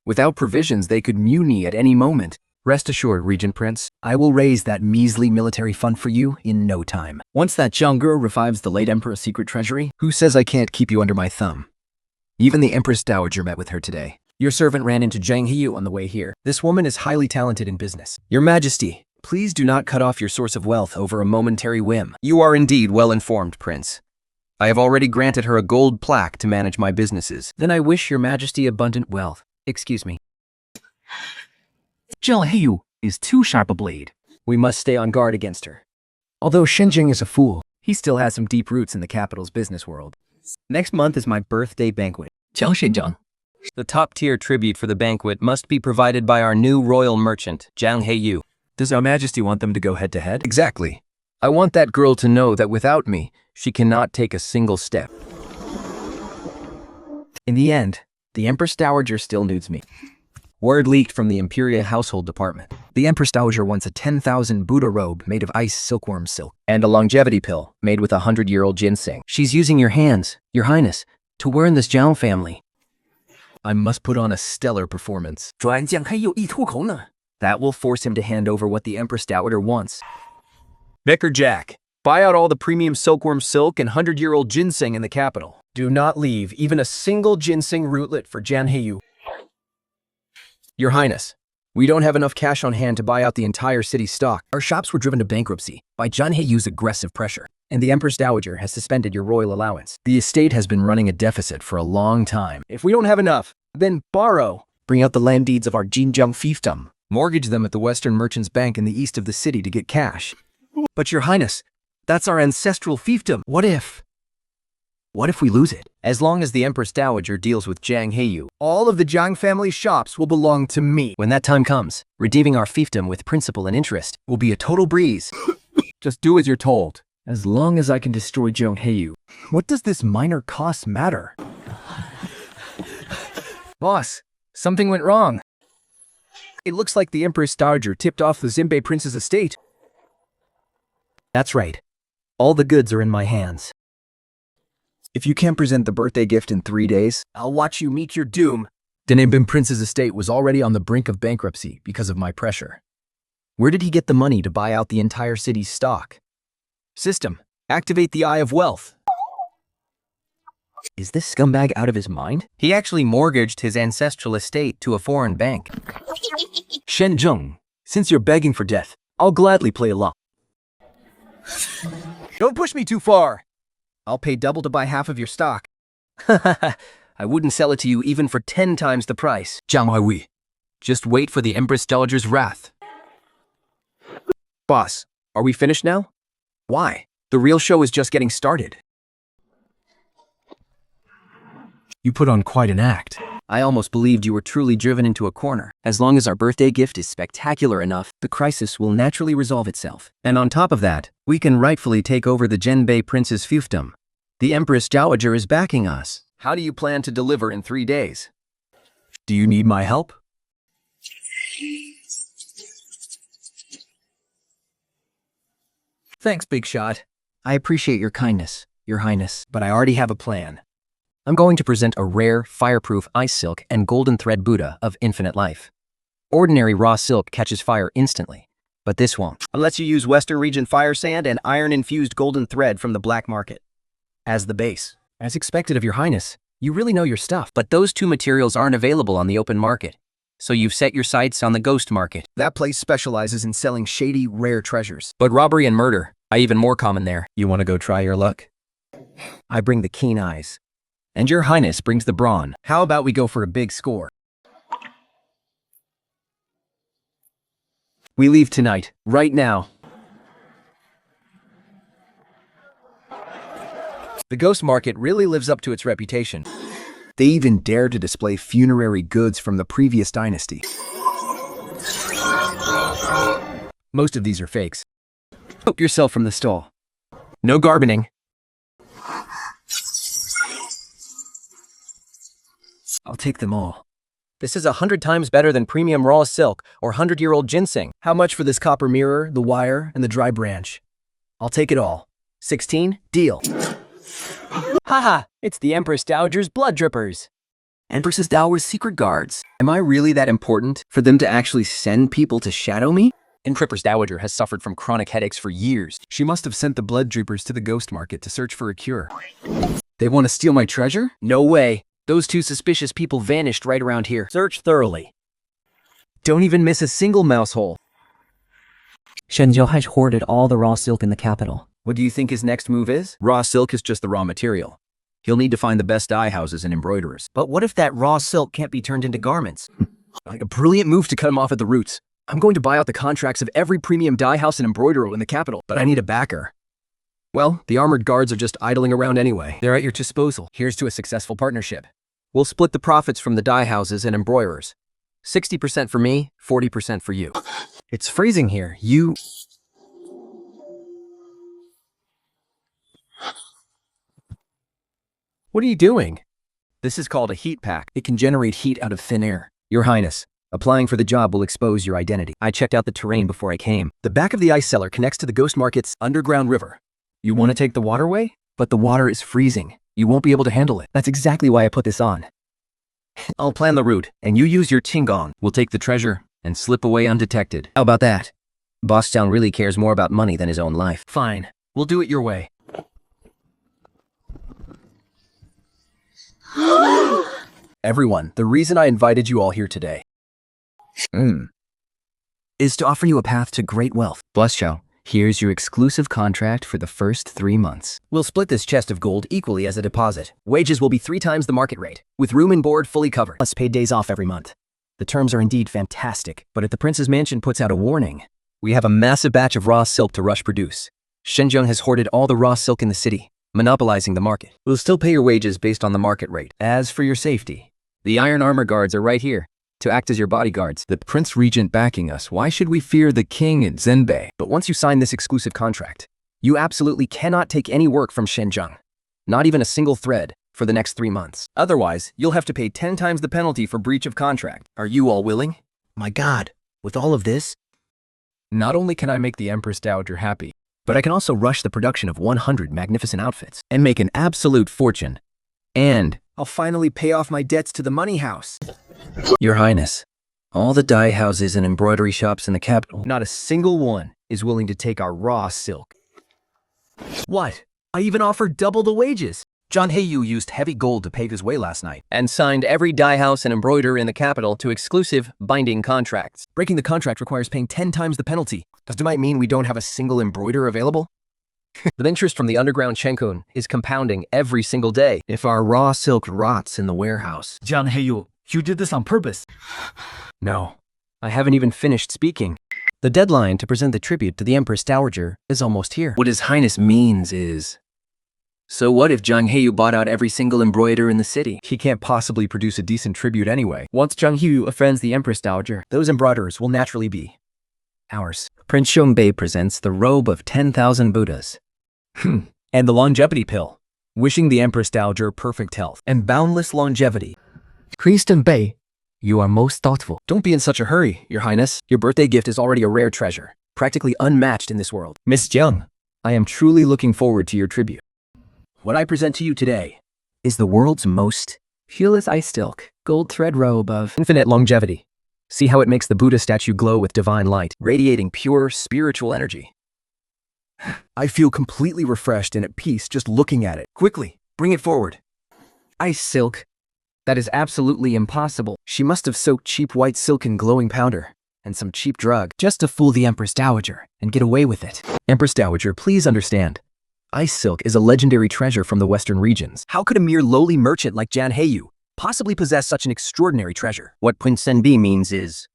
Speaker 4: Without provisions, they could mutiny at any moment. Rest assured, Regent Prince, I will raise that measly military fund for you in no time. Once that Jiang girl revives the late Emperor's secret treasury, who says I can't keep you under my thumb? Even the Empress Dowager met with her today. Your servant ran into Jiang Heyu on the way here. This woman is highly talented in business. Your Majesty, please do not cut off your source of wealth over a momentary whim. You are indeed well informed, Prince. I have already granted her a gold plaque to manage my businesses. Then I wish your Majesty abundant wealth. Excuse me.
Speaker 1: Jiang Heyu is too sharp a blade.
Speaker 4: We must stay on guard against her. Although Shenjing is a fool, he still has some deep roots in the capital's business world. Next month is my birthday banquet.
Speaker 2: Jiang Shenjiang.
Speaker 4: The top-tier tribute for the banquet must be provided by our new royal merchant, Jiang Heyu.
Speaker 1: Does Our Majesty want them to go head-to-head?
Speaker 4: Exactly. I want that girl to know that without me, she cannot take a single step. In the end, the Empress Dowager still nudes me. Word leaked from the Imperial Household Department. The Empress Dowager wants a 10,000 Buddha robe made of ice silkworm silk and a longevity pill made with 100-year-old ginseng. She's using your hands, Your Highness, to wear in this Jiang family. I must put on a stellar performance.
Speaker 1: 转将黑又一吐口呢。
Speaker 4: That will force him to hand over what the Empress Dowager wants. Vicar Jack, buy out all the premium silkworm silk and 100-year-old ginseng in the capital. Do not leave even a single ginseng rootlet for Jiang Heyu. Your Highness, we don't have enough cash on hand to buy out the entire city's stock. Our shops were driven to bankruptcy by Jiang Heyu's aggressive pressure, and the Empress Dowager has suspended your royal allowance. The estate has been running a deficit for a long time. If we don't have enough, then borrow. Bring out the land deeds of our Jinjiang fiefdom. Mortgage them at the Western Merchants Bank in the east of the city to get cash. But Your Highness, that's our ancestral fiefdom. What if we lose it? As long as the Empress Dowager deals with Jiang Heyu, all of the Jiang family shops will belong to me. When that time comes, redeeming our fiefdom with principal and interest will be a total breeze. Just do as you're told. As long as I can destroy Jiang Heyu, what does this minor cost matter? Boss, something went wrong. It looks like the Empress Dowager tipped off the Xianbei Prince's estate. That's right. All the goods are in my hands. If you can't present the birthday gift in 3 days, I'll watch you meet your doom. The Xianbei Prince's estate was already on the brink of bankruptcy because of my pressure. Where did he get the money to buy out the entire city's stock? System, activate the Eye of Wealth. Is this scumbag out of his mind? He actually mortgaged his ancestral estate to a foreign bank. Shenjing, since you're begging for death, I'll gladly play along. Don't push me too far. I'll pay double to buy half of your stock. I wouldn't sell it to you even for 10 times the price.
Speaker 1: Jiang Heyu, just wait for the Empress Dowager's wrath.
Speaker 4: Boss, are we finished now? Why? The real show is just getting started.
Speaker 1: You put on quite an act.
Speaker 4: I almost believed you were truly driven into a corner. As long as our birthday gift is spectacular enough, the crisis will naturally resolve itself. And on top of that, we can rightfully take over the Xianbei Prince's fiefdom. The Empress Dowager is backing us. How do you plan to deliver in 3 days?
Speaker 1: Do you need my help?
Speaker 4: Thanks, Big Shot. I appreciate your kindness, Your Highness, but I already have a plan. I'm going to present a rare, fireproof ice silk and golden thread Buddha of infinite life. Ordinary raw silk catches fire instantly, but this won't, unless you use Western Region fire sand and iron-infused golden thread from the black market as the base. As expected of Your Highness, you really know your stuff, but those two materials aren't available on the open market, so you've set your sights on the ghost market. That place specializes in selling shady, rare treasures. But robbery and murder are even more common there. You want to go try your luck? I bring the keen eyes, and Your Highness brings the brawn. How about we go for a big score? We leave tonight, right now. The ghost market really lives up to its reputation. They even dare to display funerary goods from the previous dynasty. Most of these are fakes. Help yourself from the stall. No gardening. I'll take them all. This is 100 times better than premium raw silk or 100-year-old ginseng. How much for this copper mirror, the wire, and the dry branch? I'll take it all. 16, deal. Haha, it's the Empress Dowager's blood drippers. Empress Dowager's secret guards. Am I really that important for them to actually send people to shadow me? Empress Dowager has suffered from chronic headaches for years.
Speaker 1: She must have sent the blood droopers to the ghost market to search for a cure. They want to steal my treasure?
Speaker 4: No way. Those two suspicious people vanished right around here. Search thoroughly. Don't even miss a single mouse hole.
Speaker 5: Shenzhou has hoarded all the raw silk in the capital.
Speaker 4: What do you think his next move is?
Speaker 1: Raw silk is just the raw material. He'll need to find the best dye houses and embroiderers.
Speaker 4: But what if that raw silk can't be turned into garments? Like a brilliant move to cut him off at the roots. I'm going to buy out the contracts of every premium dye house and embroiderer in the capital, but I need a backer.
Speaker 1: Well, the armored guards are just idling around anyway.
Speaker 4: They're at your disposal. Here's to a successful partnership. We'll split the profits from the dye houses and embroiderers. 60% for me, 40% for you. It's freezing here. What are you doing? This is called a heat pack. It can generate heat out of thin air. Your Highness, applying for the job will expose your identity. I checked out the terrain before I came. The back of the ice cellar connects to the ghost market's underground river. You want to take the waterway? But the water is freezing. You won't be able to handle it. That's exactly why I put this on. I'll plan the route, and you use your Qinggong.
Speaker 1: We'll take the treasure and slip away undetected.
Speaker 4: How about that? Boss Town really cares more about money than his own life.
Speaker 1: Fine. We'll do it your way.
Speaker 4: Everyone, the reason I invited you all here today is to offer you a path to great wealth. Blushchow, here's your exclusive contract for the first 3 months. We'll split this chest of gold equally as a deposit. Wages will be 3 times the market rate, with room and board fully covered, plus paid days off every month. The terms are indeed fantastic, but if the Prince's Mansion puts out a warning, we have a massive batch of raw silk to rush produce. Shenzhen has hoarded all the raw silk in the city, monopolizing the market. We'll still pay your wages based on the market rate. As for your safety, the Iron Armor Guards are right here to act as your bodyguards.
Speaker 1: The Prince Regent backing us. Why should we fear the king at Zhenbei?
Speaker 4: But once you sign this exclusive contract, you absolutely cannot take any work from Shenzhen, not even a single thread, for the next 3 months. Otherwise, you'll have to pay 10 times the penalty for breach of contract. Are you all willing? My God, with all of this,
Speaker 1: Not only can I make the Empress Dowager happy,
Speaker 4: but I can also rush the production of 100 magnificent outfits and make an absolute fortune. And I'll finally pay off my debts to the money house. Your Highness, all the dye houses and embroidery shops in the capital, not a single one is willing to take our raw silk. What? I even offered double the wages. Jiang Heyu used heavy gold to pave his way last night and signed every dye house and embroiderer in the capital to exclusive, binding contracts. Breaking the contract requires paying 10 times the penalty. Does it might mean we don't have a single embroiderer available? The interest from the underground Chenkun is compounding every single day if our raw silk rots in the warehouse.
Speaker 6: Jiang Heyu, you did this on purpose.
Speaker 4: No, I haven't even finished speaking. The deadline to present the tribute to the Empress Dowager is almost here. What His Highness means is... So what if Jiang Heyu bought out every single embroiderer in the city?
Speaker 1: he can't possibly produce a decent tribute anyway.
Speaker 4: Once Jiang Heyu offends the Empress Dowager, those embroiderers will naturally be ours. Prince Xiongbai presents the robe of 10,000 Buddhas. And the longevity pill, wishing the Empress Dowager perfect health and boundless longevity.
Speaker 2: Kristen Bei, you are most thoughtful.
Speaker 4: Don't be in such a hurry, Your Highness. Your birthday gift is already a rare treasure, practically unmatched in this world. Miss Jiang, I am truly looking forward to your tribute. What I present to you today is the world's most fearless ice silk, gold thread robe of infinite longevity. See how it makes the Buddha statue glow with divine light, radiating pure spiritual energy. I feel completely refreshed and at peace just looking at it. Quickly, bring it forward. Ice silk. That is absolutely impossible. She must have soaked cheap white silk in glowing powder and some cheap drug just to fool the Empress Dowager and get away with it. Empress Dowager, please understand. Ice silk is a legendary treasure from the western regions. How could a mere lowly merchant like Jiang Heyu possibly possess such an extraordinary treasure? What Prince Senbi means is,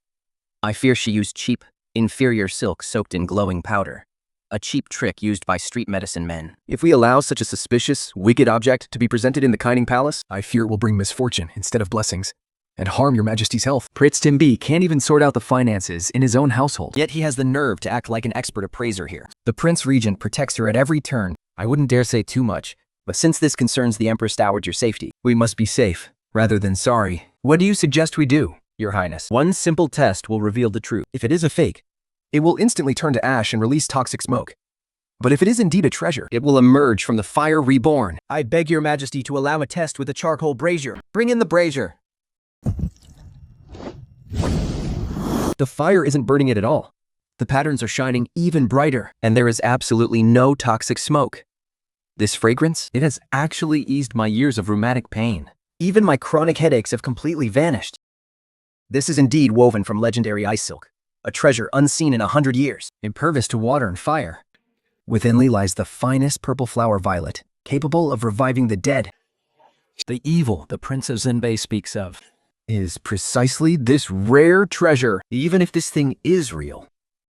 Speaker 4: I fear she used cheap, inferior silk soaked in glowing powder. A cheap trick used by street medicine men. If we allow such a suspicious, wicked object to be presented in the Kining Palace,
Speaker 1: I fear it will bring misfortune instead of blessings, and harm your majesty's health.
Speaker 4: Prince Timbi can't even sort out the finances in his own household. Yet he has the nerve to act like an expert appraiser here. The Prince Regent protects her at every turn. I wouldn't dare say too much, but since this concerns the Empress Dowager's safety, we must be safe, rather than sorry. What do you suggest we do, Your Highness? One simple test will reveal the truth. If it is a fake, it will instantly turn to ash and release toxic smoke. But if it is indeed a treasure, it will emerge from the fire reborn.
Speaker 1: I beg your majesty to allow a test with a charcoal brazier. Bring in the brazier.
Speaker 4: The fire isn't burning it at all. The patterns are shining even brighter, and there is absolutely no toxic smoke. This fragrance, it has actually eased my years of rheumatic pain. Even my chronic headaches have completely vanished. This is indeed woven from legendary ice silk, a treasure unseen in 100 years, impervious to water and fire. Within lies the finest purple flower violet, capable of reviving the dead.
Speaker 1: The evil the Prince of Zenbei speaks of
Speaker 4: Is precisely this rare treasure. Even if this thing is real,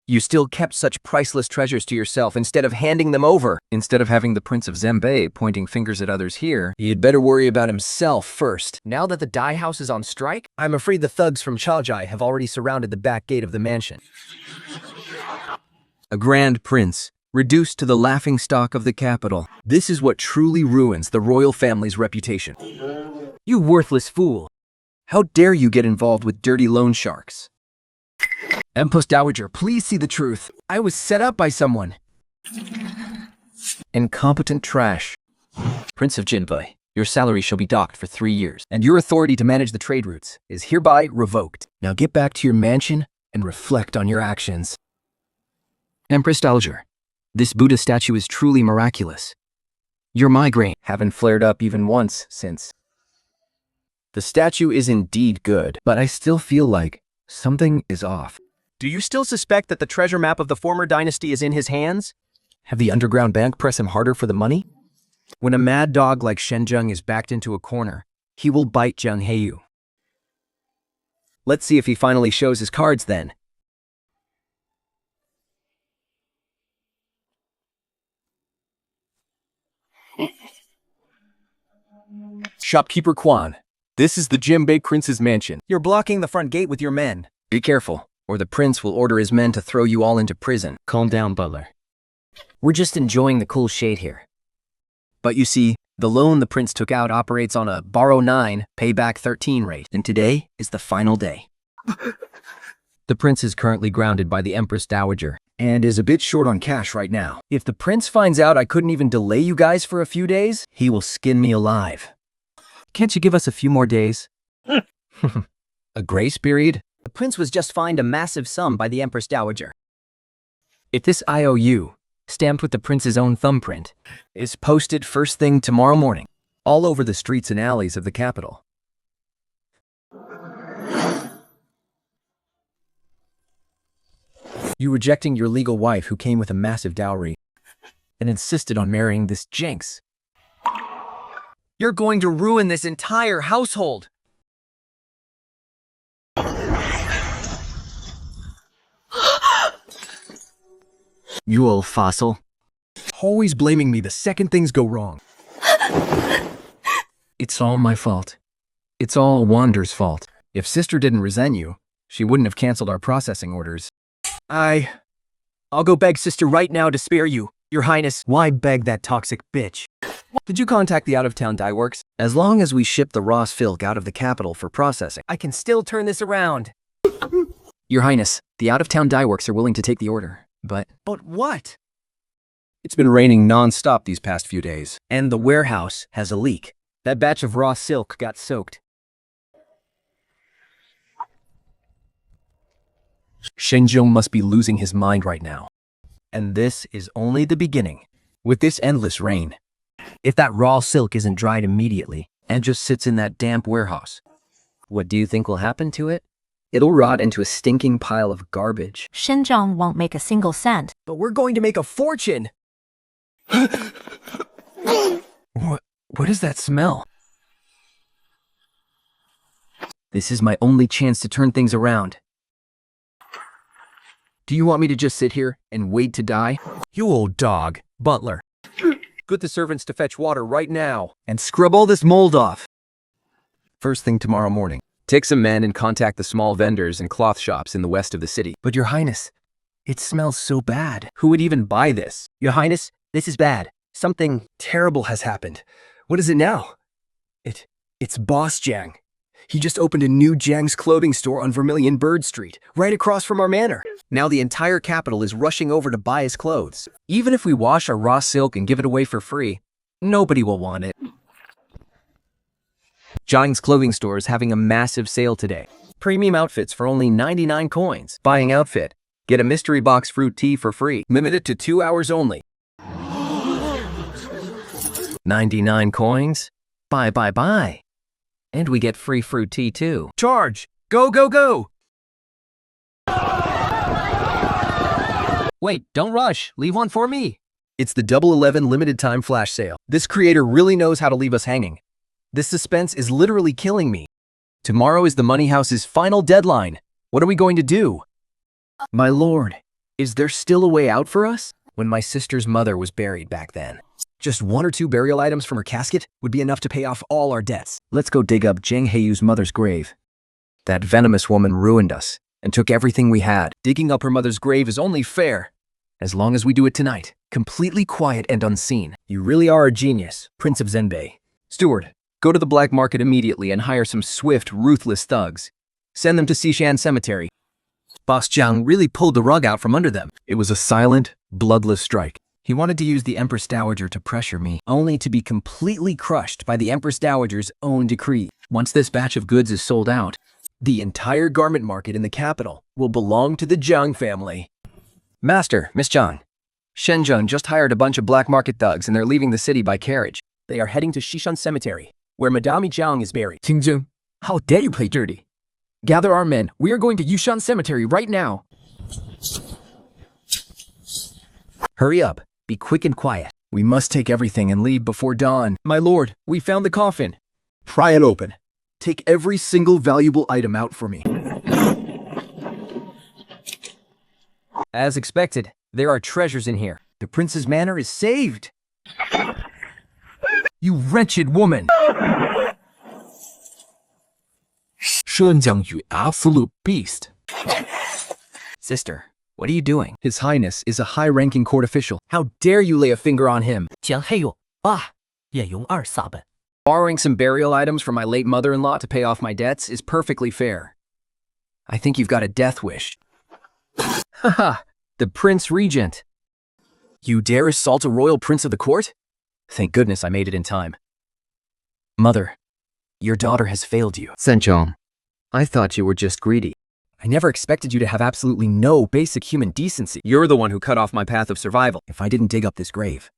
Speaker 4: you still kept such priceless treasures to yourself instead of handing them over. Instead of having the Prince of Zenbei pointing fingers at others here, he'd better worry about himself first. Now that the dye house is on strike, I'm afraid the thugs from Chaojai have already surrounded the back gate of the mansion. A grand prince, reduced to the laughingstock of the capital. This is what truly ruins the royal family's reputation. You worthless fool! How dare you get involved with dirty loan sharks? Empress Dowager, please see the truth. I was set up by someone. Incompetent trash. Prince of Jinbei, your salary shall be docked for 3 years, and your authority to manage the trade routes is hereby revoked. Now get back to your mansion and reflect on your actions. Empress Dowager, this Buddha statue is truly miraculous. Your migraine haven't flared up even once since. The statue is indeed good, but I still feel like something is off. Do you still suspect that the treasure map of the former dynasty is in his hands? Have the underground bank press him harder for the money? When a mad dog like Shenzheng is backed into a corner, he will bite Jiang Heyu. Let's see if he finally shows his cards then. Shopkeeper Quan, this is the Jinbei Prince's mansion.
Speaker 1: You're blocking the front gate with your men.
Speaker 4: Be careful, or the prince will order his men to throw you all into prison.
Speaker 2: Calm down, butler.
Speaker 5: We're just enjoying the cool shade here.
Speaker 4: But you see, the loan the prince took out operates on a borrow 9, pay back 13 rate, and today is the final day. The prince is currently grounded by the Empress Dowager, and is a bit short on cash right now. If the prince finds out I couldn't even delay you guys for a few days, he will skin me alive. Can't you give us a few more days? A grace period?
Speaker 5: The prince was just fined a massive sum by the Empress Dowager.
Speaker 4: If this IOU, stamped with the prince's own thumbprint, is posted first thing tomorrow morning, all over the streets and alleys of the capital. You rejecting your legal wife who came with a massive dowry and insisted on marrying this jinx. You're going to ruin this entire household.
Speaker 5: You old fossil.
Speaker 4: Always blaming me the second things go wrong. It's all my fault. It's all Wander's fault. If sister didn't resent you, she wouldn't have canceled our processing orders. I'll go beg sister right now to spare you, your highness. Why beg that toxic bitch? Did you contact the out-of-town dye works? As long as we ship the raw silk out of the capital for processing, I can still turn this around. Your highness, the out-of-town dye works are willing to take the order, but what? It's been raining non-stop these past few days, and the warehouse has a leak. That batch of raw silk got soaked. Shenzhong must be losing his mind right now. And this is only the beginning. With this endless rain, if that raw silk isn't dried immediately and just sits in that damp warehouse, what do you think will happen to it? It'll rot into a stinking pile of garbage.
Speaker 7: Shenzhen won't make a single cent.
Speaker 4: But we're going to make a fortune! What is that smell? This is my only chance to turn things around. Do you want me to just sit here and wait to die? You old dog, butler. Get the servants to fetch water right now and scrub all this mold off. First thing tomorrow morning, take some men and contact the small vendors and cloth shops in the west of the city. But your highness, it smells so bad. Who would even buy this? Your highness, this is bad. Something terrible has happened. What is it now? It's Boss Jiang. He just opened a new Jiang's clothing store on Vermilion Bird Street, right across from our manor. Now the entire capital is rushing over to buy his clothes. Even if we wash our raw silk and give it away for free, nobody will want it. Jiang's clothing store is having a massive sale today. Premium outfits for only 99 coins. Buying outfit, get a mystery box fruit tea for free. Limited to 2 hours only. 99 coins? Buy. And we get free fruit tea too. Charge! Go, go, go! Wait, don't rush. Leave one for me. It's the Double 11 limited time flash sale. This creator really knows how to leave us hanging. This suspense is literally killing me. Tomorrow is the Money House's final deadline. What are we going to do? My lord, is there still a way out for us? When my sister's mother was buried back then, just 1 or 2 burial items from her casket would be enough to pay off all our debts. Let's go dig up Jiang Heyu's mother's grave. That venomous woman ruined us and took everything we had. Digging up her mother's grave is only fair, as long as we do it tonight, completely quiet and unseen. You really are a genius, Prince of Zenbei. Steward, go to the black market immediately and hire some swift, ruthless thugs. Send them to Xishan Cemetery. Boss Jiang really pulled the rug out from under them. It was a silent, bloodless strike. He wanted to use the Empress Dowager to pressure me, only to be completely crushed by the Empress Dowager's own decree. Once this batch of goods is sold out, the entire garment market in the capital will belong to the Jiang family. Master, Miss Jiang, Shenzhen just hired a bunch of black market thugs and they're leaving the city by carriage. They are heading to Xishan Cemetery, where Madame Jiang is buried.
Speaker 8: Qingzhen, how dare you play dirty? Gather our men. We are going to Yushan Cemetery right now.
Speaker 4: Hurry up. Be quick and quiet. We must take everything and leave before dawn. My lord, we found the coffin.
Speaker 3: Pry it open. Take every single valuable item out for me.
Speaker 4: As expected, there are treasures in here. The prince's manor is saved. You wretched woman!
Speaker 8: Shenjiang, you absolute beast.
Speaker 4: Sister, what are you doing? His Highness is a high-ranking court official. How dare you lay a finger on him?
Speaker 5: Jiang Heyu, 爸，愿用2撒本。
Speaker 4: Borrowing some burial items from my late mother-in-law to pay off my debts is perfectly fair. I think you've got a death wish. Haha, the Prince Regent. You dare assault a royal prince of the court? Thank goodness I made it in time. Mother, your daughter has failed you.
Speaker 1: Senchong, I thought you were just greedy.
Speaker 4: I never expected you to have absolutely no basic human decency. You're the one who cut off my path of survival. If I didn't dig up this grave,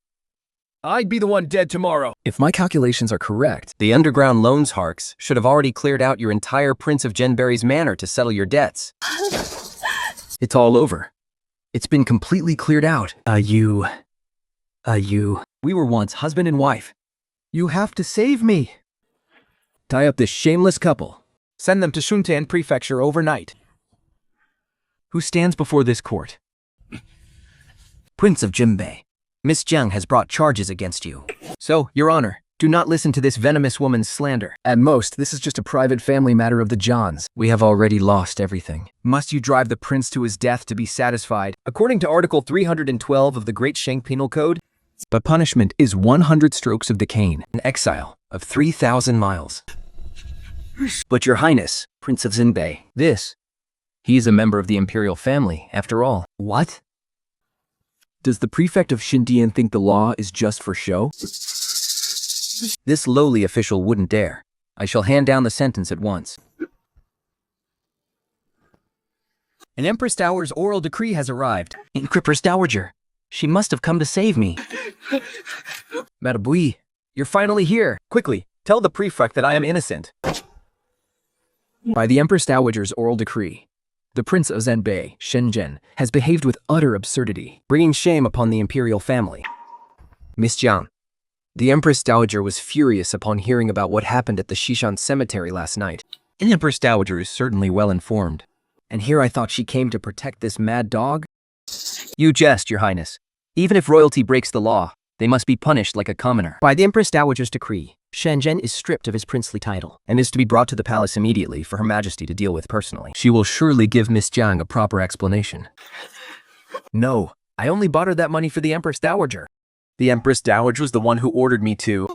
Speaker 4: I'd be the one dead tomorrow. If my calculations are correct, the underground loans harks should have already cleared out your entire Prince of Genberry's manor to settle your debts. It's all over. It's been completely cleared out. We were once husband and wife. You have to save me. Tie up this shameless couple. Send them to Shuntan Prefecture overnight. Who stands before this court? Prince of Jinbei. Miss Jiang has brought charges against you. So, Your Honor, do not listen to this venomous woman's slander. At most, this is just a private family matter of the Johns. We have already lost everything. Must you drive the prince to his death to be satisfied? According to Article 312 of the Great Shank Penal Code, the punishment is 100 strokes of the cane, an exile of 3,000 miles. But Your Highness, Prince of Zinbei, he is a member of the imperial family, after all. What? Does the prefect of Xindian think the law is just for show? This lowly official wouldn't dare. I shall hand down the sentence at once. An Empress Dowager's oral decree has arrived. Empress Dowager, she must have come to save me. Madame Bui, you're finally here. Quickly, tell the prefect that I am innocent. By the Empress Dowager's oral decree, the Prince of Zenbei, Shenzhen, has behaved with utter absurdity, bringing shame upon the imperial family. Miss Jiang, the Empress Dowager was furious upon hearing about what happened at the Xishan Cemetery last night. An Empress Dowager is certainly well informed. And here I thought she came to protect this mad dog? You jest, Your Highness. Even if royalty breaks the law, they must be punished like a commoner. By the Empress Dowager's decree, Shenzhen is stripped of his princely title and is to be brought to the palace immediately for Her Majesty to deal with personally. She will surely give Miss Jiang a proper explanation. No, I only bought her that money for the Empress Dowager. The Empress Dowager was the one who ordered me to...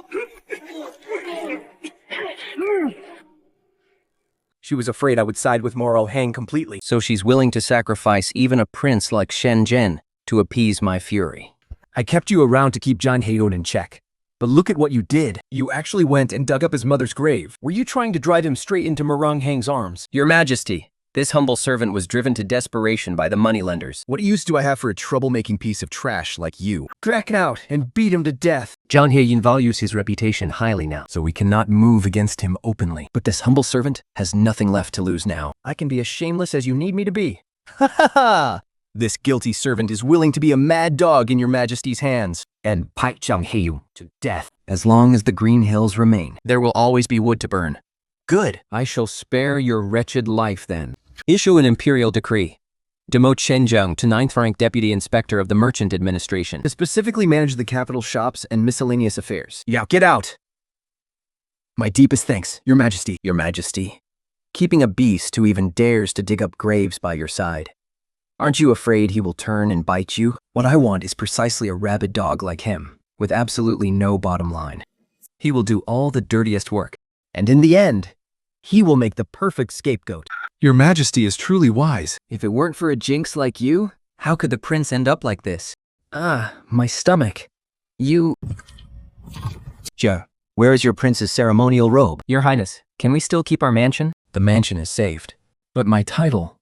Speaker 1: She was afraid I would side with Moro Hang completely.
Speaker 4: So she's willing to sacrifice even a prince like Shen Zhen to appease my fury.
Speaker 1: I kept you around to keep Jiang Heyu in check. But look at what you did. You actually went and dug up his mother's grave. Were you trying to drive him straight into Murong Hang's arms?
Speaker 4: Your Majesty, this humble servant was driven to desperation by the moneylenders.
Speaker 3: What use do I have for a troublemaking piece of trash like you?
Speaker 1: Drag it out and beat him to death.
Speaker 4: Jiang Heyu values his reputation highly now.
Speaker 1: So we cannot move against him openly.
Speaker 4: But this humble servant has nothing left to lose now.
Speaker 1: I can be as shameless as you need me to be. Ha ha ha! This guilty servant is willing to be a mad dog in your Majesty's hands.
Speaker 8: And fight Jiang Heyu to death.
Speaker 4: As long as the Green Hills remain, there will always be wood to burn.
Speaker 1: Good.
Speaker 8: I shall spare your wretched life then.
Speaker 4: Issue an imperial decree. Demote Shen Zheng to 9th rank Deputy Inspector of the Merchant Administration.
Speaker 1: To specifically manage the capital shops and miscellaneous affairs. Yeah, get out! My deepest thanks, Your Majesty.
Speaker 4: Your Majesty, keeping a beast who even dares to dig up graves by your side. Aren't you afraid he will turn and bite you? What I want is precisely a rabid dog like him, with absolutely no bottom line. He will do all the dirtiest work.
Speaker 1: And in the end, he will make the perfect scapegoat.
Speaker 3: Your Majesty is truly wise.
Speaker 8: If it weren't for a jinx like you,
Speaker 4: How could the prince end up like this?
Speaker 1: My stomach.
Speaker 8: you...
Speaker 4: Jia, where is your prince's ceremonial robe?
Speaker 8: Your Highness, can we still keep our mansion?
Speaker 1: The mansion is saved. But my title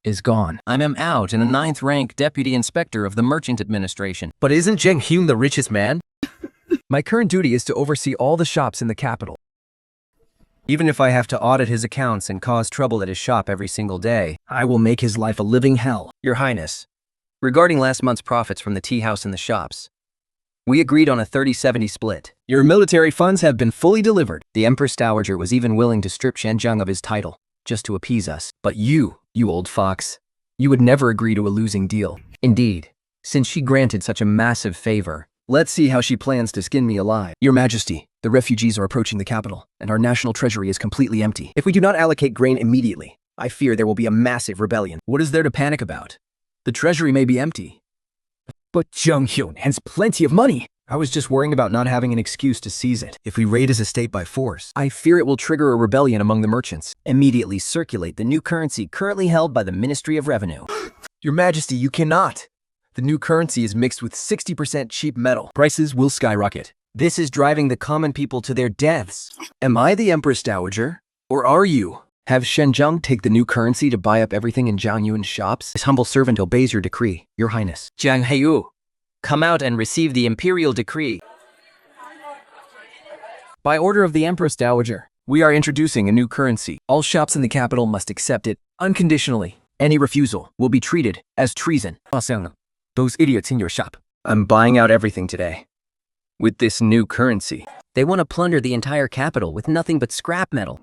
Speaker 1: is gone.
Speaker 4: I am out in a 9th rank Deputy Inspector of the Merchant Administration.
Speaker 1: But isn't Jiang Heyu the richest man? My current duty is to oversee all the shops in the capital.
Speaker 4: Even if I have to audit his accounts and cause trouble at his shop every single day,
Speaker 1: I will make his life a living hell.
Speaker 4: Your Highness, regarding last month's profits from the tea house and the shops, we agreed on a 30-70 split.
Speaker 1: Your military funds have been fully delivered.
Speaker 4: The Empress Dowager was even willing to strip Shenjiang of his title, just to appease us.
Speaker 1: But you old fox, you would never agree to a losing deal.
Speaker 4: Indeed, since she granted such a massive favor,
Speaker 1: let's see how she plans to skin me alive. Your Majesty, the refugees are approaching the capital, and our national treasury is completely empty. If we do not allocate grain immediately, I fear there will be a massive rebellion. What is there to panic about? The treasury may be empty. But Jiang Heyu has plenty of money. I was just worrying about not having an excuse to seize it. If we raid his estate by force, I fear it will trigger a rebellion among the merchants.
Speaker 4: immediately circulate the new currency currently held by the Ministry of Revenue.
Speaker 1: Your Majesty, you cannot. The new currency is mixed with 60% cheap metal. Prices will skyrocket.
Speaker 4: This is driving the common people to their deaths.
Speaker 1: Am I the Empress Dowager? Or are you? Have Shenjiang take the new currency to buy up everything in Jiang Yuan's shops?
Speaker 4: This humble servant obeys your decree, Your Highness. Jiang Heyu, come out and receive the imperial decree.
Speaker 1: By order of the Empress Dowager, we are introducing a new currency. All shops in the capital must accept it unconditionally. Any refusal will be treated as treason.
Speaker 8: Those idiots in your shop.
Speaker 1: I'm buying out everything today. With this new currency.
Speaker 4: They want to plunder the entire capital with nothing but scrap metal.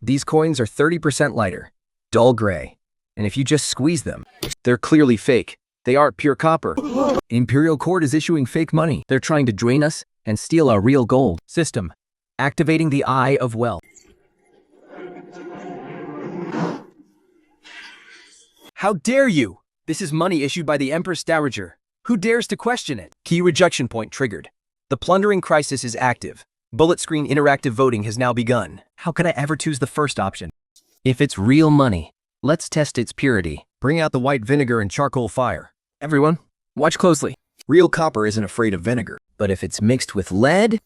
Speaker 1: These coins are 30% lighter, dull gray, and if you just squeeze them, they're clearly fake. They aren't pure copper. Imperial Court is issuing fake money. They're trying to drain us and steal our real gold. System, activating the Eye of Wealth. How dare you! This is money issued by the Empress Dowager. Who dares to question it? Key rejection point triggered. The plundering crisis is active. Bullet screen interactive voting has now begun. How could I ever choose the first option?
Speaker 4: If it's real money, let's test its purity.
Speaker 1: Bring out the white vinegar and charcoal fire. Everyone, watch closely. Real copper isn't afraid of vinegar.
Speaker 4: But if it's mixed with lead,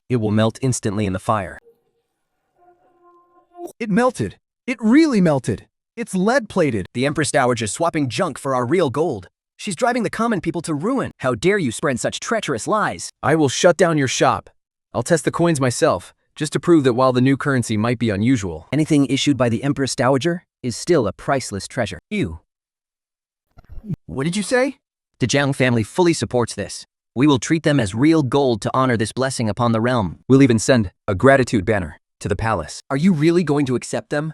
Speaker 4: it will melt instantly in the fire.
Speaker 3: It melted. It really melted. It's lead-plated.
Speaker 1: The Empress Dowager is swapping junk for our real gold. She's driving the common people to ruin. How dare you spread such treacherous lies? I will shut down your shop. I'll test the coins myself, just to prove that while the new currency might be unusual,
Speaker 4: Anything issued by the Empress Dowager is still a priceless treasure.
Speaker 3: What did you say?
Speaker 4: The Jiang family fully supports this. We will treat them as real gold to honor this blessing upon the realm.
Speaker 1: we'll even send a gratitude banner to the palace. Are you really going to accept them?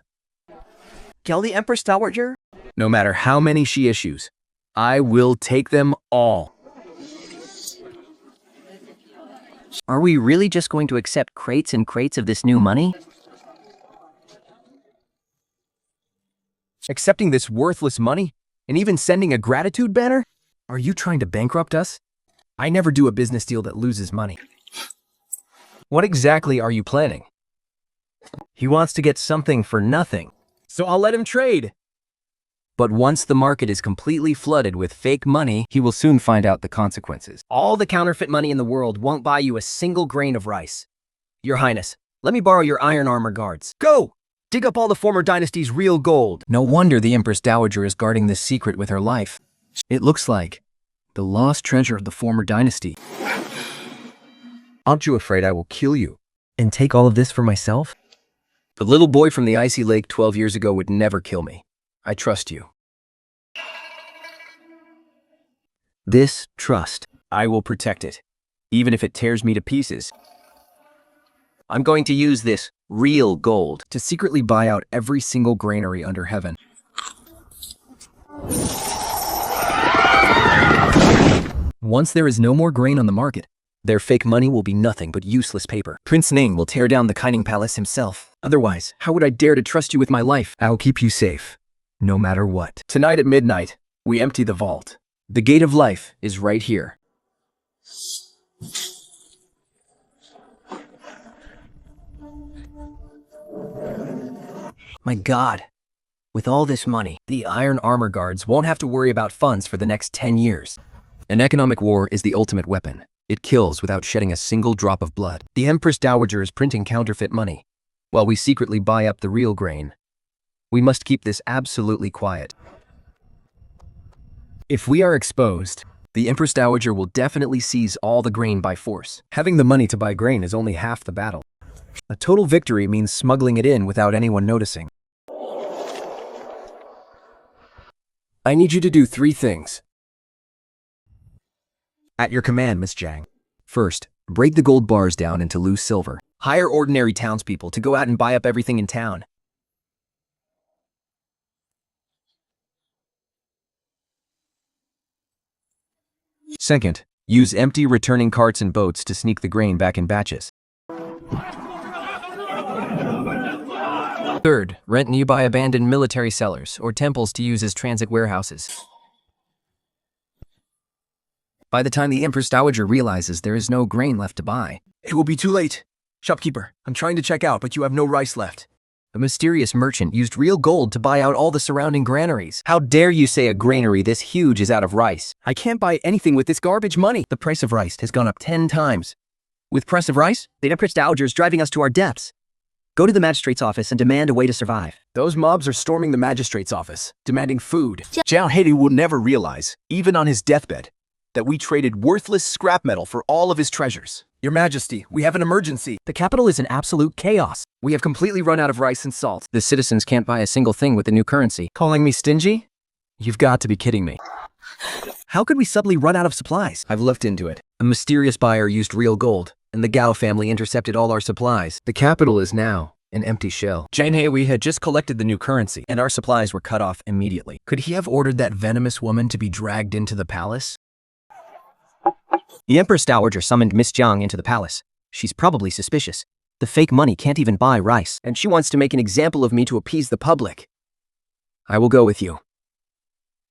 Speaker 5: Kill the Empress Dowager?
Speaker 1: No matter how many she issues, I will take them all.
Speaker 4: Are we really just going to accept crates and crates of this new money?
Speaker 1: Accepting this worthless money? And even sending a gratitude banner?
Speaker 4: Are you trying to bankrupt us? I never do a business deal that loses money. What exactly are you planning? He wants to get something for nothing, so I'll let him trade. But once the market is completely flooded with fake money, he will soon find out the consequences. All the counterfeit money in the world won't buy you a single grain of rice. Your Highness, let me borrow your iron armor guards. Go! Dig up all the former dynasty's real gold. No wonder the Empress Dowager is guarding this secret with her life. It looks like the lost treasure of the former dynasty. Aren't you afraid I will kill you and take all of this for myself? The little boy from the icy lake 12 years ago would never kill me. I trust you. This trust, I will protect it, even if it tears me to pieces. I'm going to use this real gold to secretly buy out every single granary under heaven. Once there is no more grain on the market, their fake money will be nothing but useless paper. Prince Ning will tear down the Kining Palace himself. Otherwise, how would I dare to trust you with my life? I'll keep you safe, no matter what. Tonight at midnight, we empty the vault. The gate of life is right here. My God, with all this money, the iron armor guards won't have to worry about funds for the next 10 years. An economic war is the ultimate weapon. It kills without shedding a single drop of blood. The Empress Dowager is printing counterfeit money, while we secretly buy up the real grain. We must keep this absolutely quiet. If we are exposed, the Empress Dowager will definitely seize all the grain by force. Having the money to buy grain is only half the battle. A total victory means smuggling it in without anyone noticing. I need you to do 3 things. At your command, Miss Jiang. First, break the gold bars down into loose silver. Hire ordinary townspeople to go out and buy up everything in town. Second, use empty returning carts and boats to sneak the grain back in batches. Third, rent nearby abandoned military cellars or temples to use as transit warehouses. By the time the Empress Dowager realizes there is no grain left to buy, it will be too late. Shopkeeper, I'm trying to check out, but you have no rice left. A mysterious merchant used real gold to buy out all the surrounding granaries. How dare you say a granary this huge is out of rice? I can't buy anything with this garbage money. The price of rice has gone up 10 times. With price of rice? The Empress Dowager is driving us to our depths. Go to the magistrate's office and demand a way to survive. Those mobs are storming the magistrate's office, demanding food.
Speaker 3: Jiang Heyu will never realize, even on his deathbed, that we traded worthless scrap metal for all of his treasures.
Speaker 4: Your Majesty, we have an emergency. The capital is in absolute chaos. We have completely run out of rice and salt. The citizens can't buy a single thing with the new currency. Calling me stingy? You've got to be kidding me. How could we suddenly run out of supplies? I've looked into it. A mysterious buyer used real gold, and the Gao family intercepted all our supplies. The capital is now an empty shell. Jiang Heyu had just collected the new currency, and our supplies were cut off immediately. Could he have ordered that venomous woman to be dragged into the palace? The Empress Dowager summoned Miss Jiang into the palace. She's probably suspicious. The fake money can't even buy rice, and she wants to make an example of me to appease the public. I will go with you.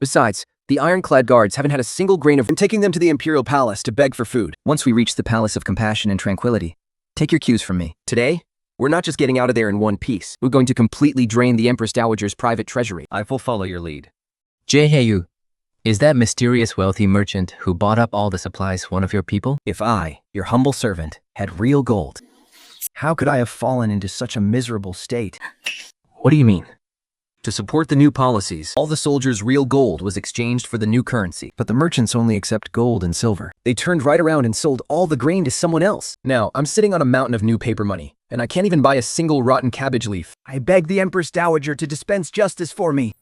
Speaker 4: Besides, the ironclad guards haven't had a single grain of... I'm taking them to the Imperial Palace to beg for food. Once we reach the Palace of Compassion and Tranquility, take your cues from me. Today, we're not just getting out of there in one piece. We're going to completely drain the Empress Dowager's private treasury. I will follow your lead.
Speaker 2: Jiang Heyu, is that mysterious wealthy merchant who bought up all the supplies one of your people?
Speaker 4: If I, your humble servant, had real gold, how could I have fallen into such a miserable state?
Speaker 2: What do you mean?
Speaker 4: To support the new policies, all the soldiers' real gold was exchanged for the new currency, but the merchants only accept gold and silver. They turned right around and sold all the grain to someone else. Now, I'm sitting on a mountain of new paper money, and I can't even buy a single rotten cabbage leaf. I beg the Empress Dowager to dispense justice for me.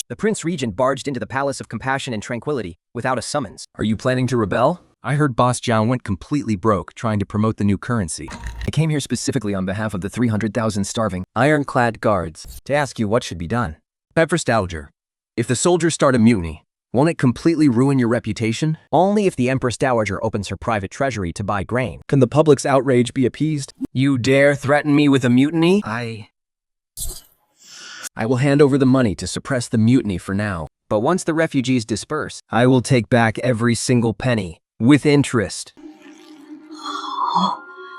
Speaker 4: The Prince Regent barged into the Palace of Compassion and Tranquility without a summons. Are you planning to rebel? I heard Boss Jiang went completely broke trying to promote the new currency. I came here specifically on behalf of the 300,000 starving, ironclad guards to ask you what should be done. Empress Dowager, if the soldiers start a mutiny, won't it completely ruin your reputation? Only if the Empress Dowager opens her private treasury to buy grain. Can the public's outrage be appeased? You dare threaten me with a mutiny? I will hand over the money to suppress the mutiny for now. But once the refugees disperse, I will take back every single penny, with interest.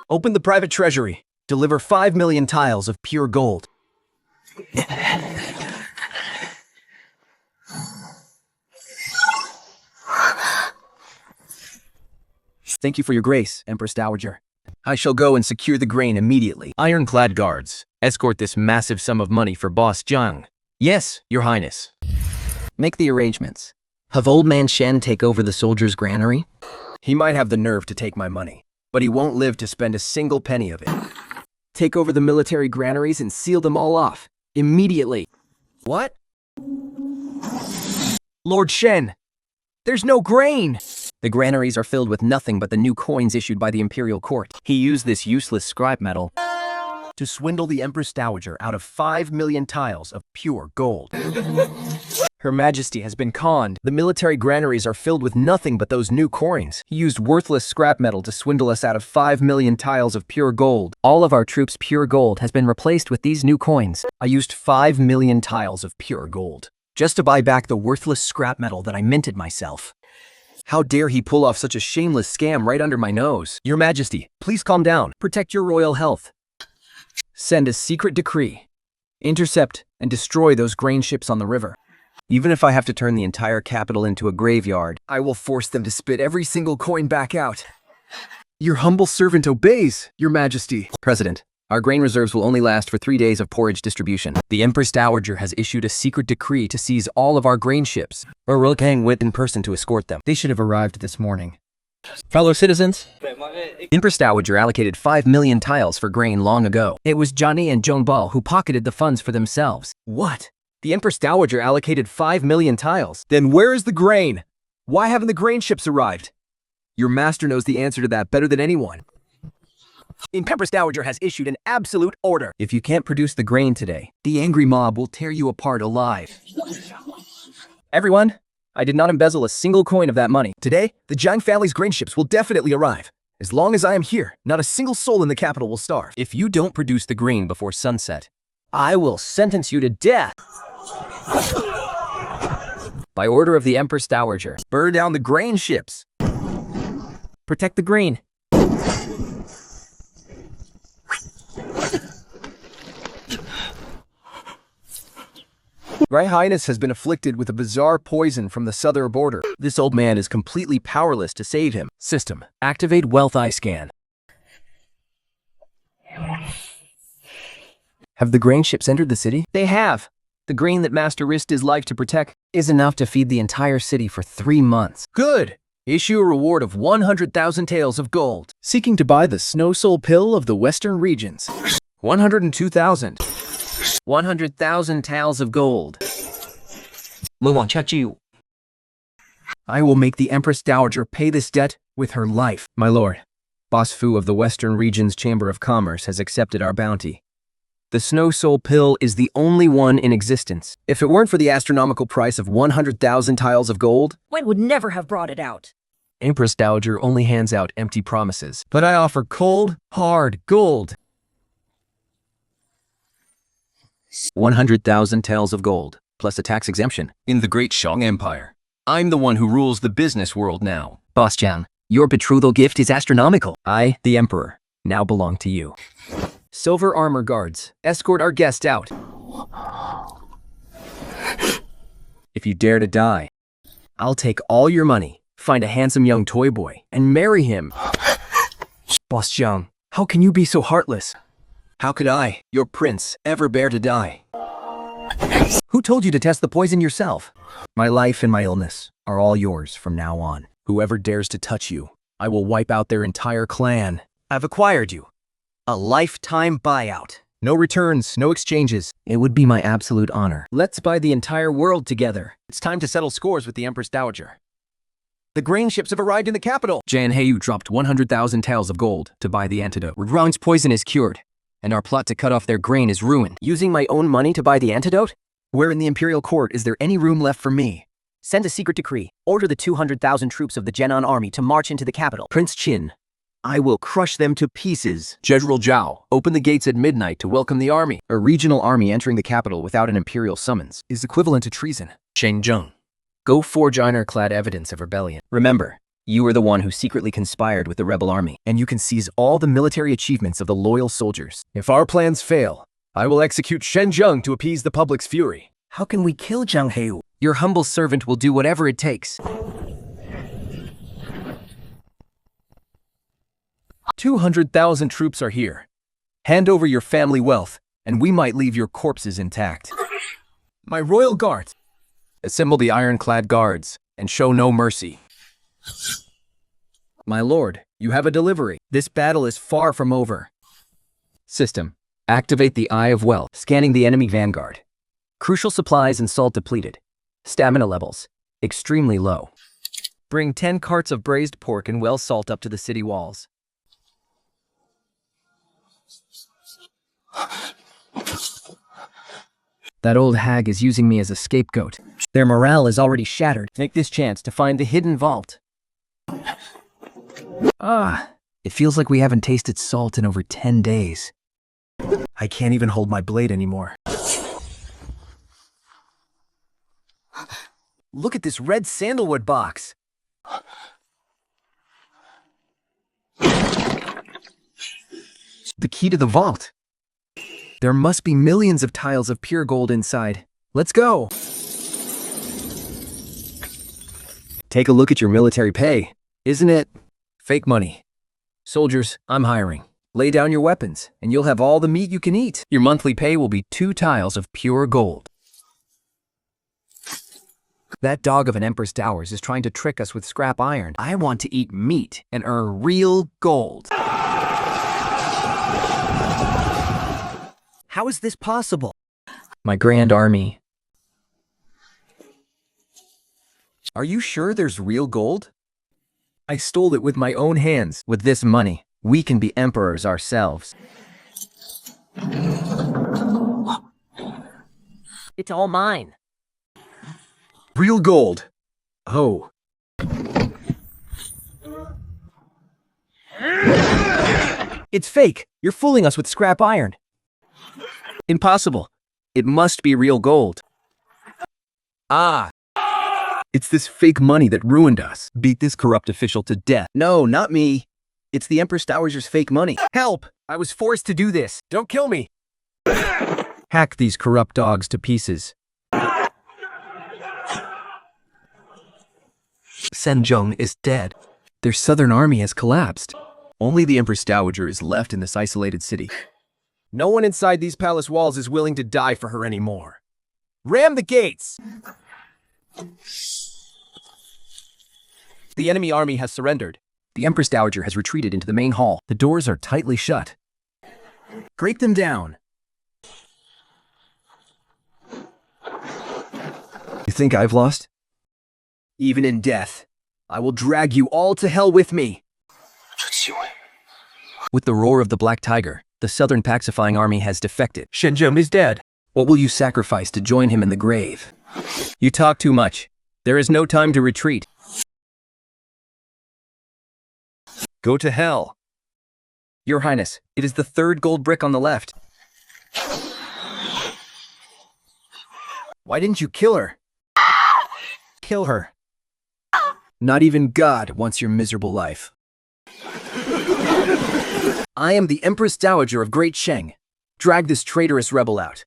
Speaker 3: Open the private treasury. Deliver 5 million tiles of pure gold. Thank you for your grace, Empress Dowager. I shall go and secure the grain immediately.
Speaker 1: Ironclad guards, escort this massive sum of money for Boss Jiang. Yes, Your Highness.
Speaker 4: Make the arrangements. Have Old Man Shen take over the soldiers' granary?
Speaker 3: He might have the nerve to take my money, but he won't live to spend a single penny of it.
Speaker 4: Take over the military granaries and seal them all off. Immediately.
Speaker 3: What? Lord Shen, there's no grain!
Speaker 4: The granaries are filled with nothing but the new coins issued by the imperial court.
Speaker 3: He used this useless scrap metal to swindle the Empress Dowager out of 5 million tiles of pure gold. Her Majesty has been conned. The military granaries are filled with nothing but those new coins. He used worthless scrap metal to swindle us out of 5 million tiles of pure gold.
Speaker 4: All of our troops' pure gold has been replaced with these new coins.
Speaker 3: I used 5 million tiles of pure gold just to buy back the worthless scrap metal that I minted myself. How dare he pull off such a shameless scam right under my nose? Your Majesty, please calm down. Protect your royal health. Send a secret decree. Intercept and destroy those grain ships on the river. Even if I have to turn the entire capital into a graveyard, I will force them to spit every single coin back out. Your humble servant obeys, Your Majesty.
Speaker 4: President, our grain reserves will only last for 3 days of porridge distribution.
Speaker 3: The Empress Dowager has issued a secret decree to seize all of our grain ships. Earl Kang went in person to escort them. They should have arrived this morning.
Speaker 6: Fellow citizens,
Speaker 3: Empress Dowager allocated 5 million tiles for grain long ago.
Speaker 4: It was Johnny and Joan Ball who pocketed the funds for themselves.
Speaker 3: What? The Empress Dowager allocated 5 million tiles? Then where is the grain? Why haven't the grain ships arrived? Your master knows the answer to that better than anyone. The Empress Dowager has issued an absolute order. If you can't produce the grain today, the angry mob will tear you apart alive. Everyone, I did not embezzle a single coin of that money. Today, the Jiang family's grain ships will definitely arrive. As long as I am here, not a single soul in the capital will starve. If you don't produce the grain before sunset, I will sentence you to death. By order of the Empress Dowager, burn down the grain ships. Protect the grain. Your Highness has been afflicted with a bizarre poison from the southern border. This old man is completely powerless to save him. System, activate Wealth Eye Scan. Have the grain ships entered the city? They have. The grain that Master risked his life to protect is enough to feed the entire city for 3 months. Good! Issue a reward of 100,000 taels of gold. Seeking to buy the Snow Soul Pill of the Western regions. 102,000. 100,000 taels of gold. I will make the Empress Dowager pay this debt with her life. My lord, Boss Fu of the Western Region's Chamber of Commerce has accepted our bounty. The Snow Soul Pill is the only one in existence. If it weren't for the astronomical price of 100,000 tiles of gold,
Speaker 7: Wayne would never have brought it out.
Speaker 3: Empress Dowager only hands out empty promises. But I offer cold, hard gold. 100,000 taels of gold, plus a tax exemption. In the Great Shang Empire, I'm the one who rules the business world now.
Speaker 4: Boss Jiang, your betrothal gift is astronomical.
Speaker 3: I, the Emperor, now belong to you. Silver armor guards, escort our guest out. If you dare to die, I'll take all your money, find a handsome young toy boy, and marry him. Boss Jiang, how can you be so heartless? How could I, your prince, ever bear to die? Who told you to test the poison yourself? My life and my illness are all yours from now on. Whoever dares to touch you, I will wipe out their entire clan. I've acquired you. A lifetime buyout. No returns, no exchanges. It would be my absolute honor. Let's buy the entire world together. It's time to settle scores with the Empress Dowager. The grain ships have arrived in the capital. Jiang Heyu dropped 100,000 taels of gold to buy the antidote. Wang's poison is cured, and our plot to cut off their grain is ruined. Using my own money to buy the antidote? Where in the imperial court is there any room left for me? Send a secret decree. Order the 200,000 troops of the Genan army to march into the capital. Prince Qin, I will crush them to pieces.
Speaker 4: General Zhao, open the gates at midnight to welcome the army. A regional army entering the capital without an imperial summons is equivalent to treason.
Speaker 3: Shen Zheng, go forge ironclad evidence of rebellion. Remember, you were the one who secretly conspired with the rebel army, and you can seize all the military achievements of the loyal soldiers.
Speaker 4: If our plans fail, I will execute Shen Zheng to appease the public's fury.
Speaker 3: How can we kill Jiang Heyu?
Speaker 2: Your humble servant will do whatever it takes.
Speaker 4: 200,000 troops are here. Hand over your family wealth, and we might leave your corpses intact. My royal guards, assemble the ironclad guards and show no mercy.
Speaker 3: My lord, you have a delivery. This battle is far from over. System, activate the Eye of Wealth, scanning the enemy vanguard. Crucial supplies and salt depleted. Stamina levels, extremely low. Bring 10 carts of braised pork and well salt up to the city walls.
Speaker 2: That old hag is using me as a scapegoat.
Speaker 3: Their morale is already shattered. Take this chance to find the hidden vault.
Speaker 2: It feels like we haven't tasted salt in over 10 days.
Speaker 3: I can't even hold my blade anymore. Look at this red sandalwood box. The key to the vault. There must be millions of tiles of pure gold inside. Let's go. Take a look at your military pay. Isn't it fake money? Soldiers, I'm hiring. Lay down your weapons, and you'll have all the meat you can eat. Your monthly pay will be 2 tiles of pure gold. That dog of an Empress Dowers is trying to trick us with scrap iron. I want to eat meat and earn real gold. How is this possible? My grand army. Are you sure there's real gold? I stole it with my own hands. With this money, we can be emperors ourselves.
Speaker 7: It's all mine.
Speaker 3: Real gold. Oh. It's fake. You're fooling us with scrap iron. Impossible. It must be real gold. Ah. It's this fake money that ruined us. Beat this corrupt official to death. No, not me. It's the Empress Dowager's fake money. Help! I was forced to do this. Don't kill me. Hack these corrupt dogs to pieces. Shen Zheng is dead. Their southern army has collapsed. Only the Empress Dowager is left in this isolated city. No one inside these palace walls is willing to die for her anymore. Ram the gates! The enemy army has surrendered. The Empress Dowager has retreated into the main hall. The doors are tightly shut. Break them down. You think I've lost? Even in death, I will drag you all to hell with me. With the roar of the Black Tiger, the Southern Pacifying Army has defected. Shen Zheng is dead. What will you sacrifice to join him in the grave? You talk too much. There is no time to retreat. Go to hell. Your Highness, it is the 3rd gold brick on the left. Why didn't you kill her? Kill her. Not even God wants your miserable life. I am the Empress Dowager of Great Sheng. Drag this traitorous rebel out.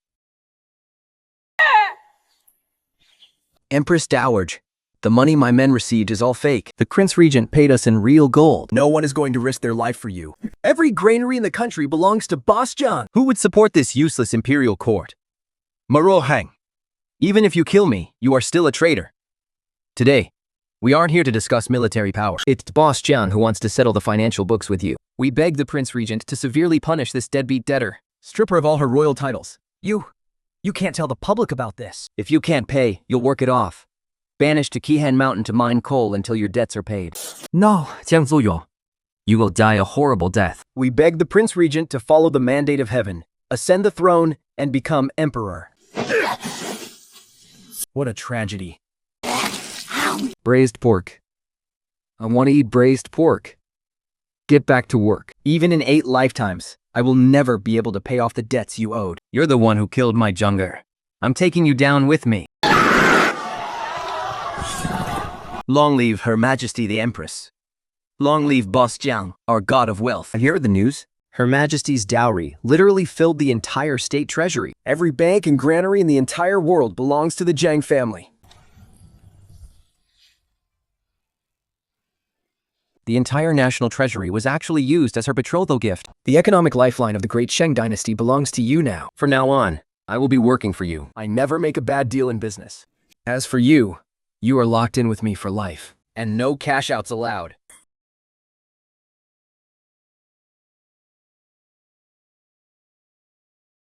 Speaker 3: Empress Dowager, the money my men received is all fake. The Prince Regent paid us in real gold. No one is going to risk their life for you. Every granary in the country belongs to Boss Jiang. Who would support this useless imperial court? Maro Hang. Even if you kill me, you are still a traitor. Today, we aren't here to discuss military power. It's Boss Jiang who wants to settle the financial books with you. We beg the Prince Regent to severely punish this deadbeat debtor. Strip her of all her royal titles. You can't tell the public about this. If you can't pay, you'll work it off. Banished to Qihan Mountain to mine coal until your debts are paid.
Speaker 2: No, Jiang Zuyo. You will die a horrible death.
Speaker 3: We beg the Prince Regent to follow the mandate of heaven, ascend the throne, and become emperor. What a tragedy. Braised pork. I want to eat braised pork. Get back to work. Even in 8 lifetimes, I will never be able to pay off the debts you owed.
Speaker 1: You're the one who killed my Junger. I'm taking you down with me.
Speaker 3: Long live Her Majesty the Empress. Long live Boss Jiang, our god of wealth. Have you heard the news? Her Majesty's dowry literally filled the entire state treasury. Every bank and granary in the entire world belongs to the Jiang family.
Speaker 1: The entire national treasury was actually used as her betrothal gift.
Speaker 3: The economic lifeline of the great Sheng dynasty belongs to you now. From now on, I will be working for you. I never make a bad deal in business. As for you, you are locked in with me for life, and no cash outs allowed.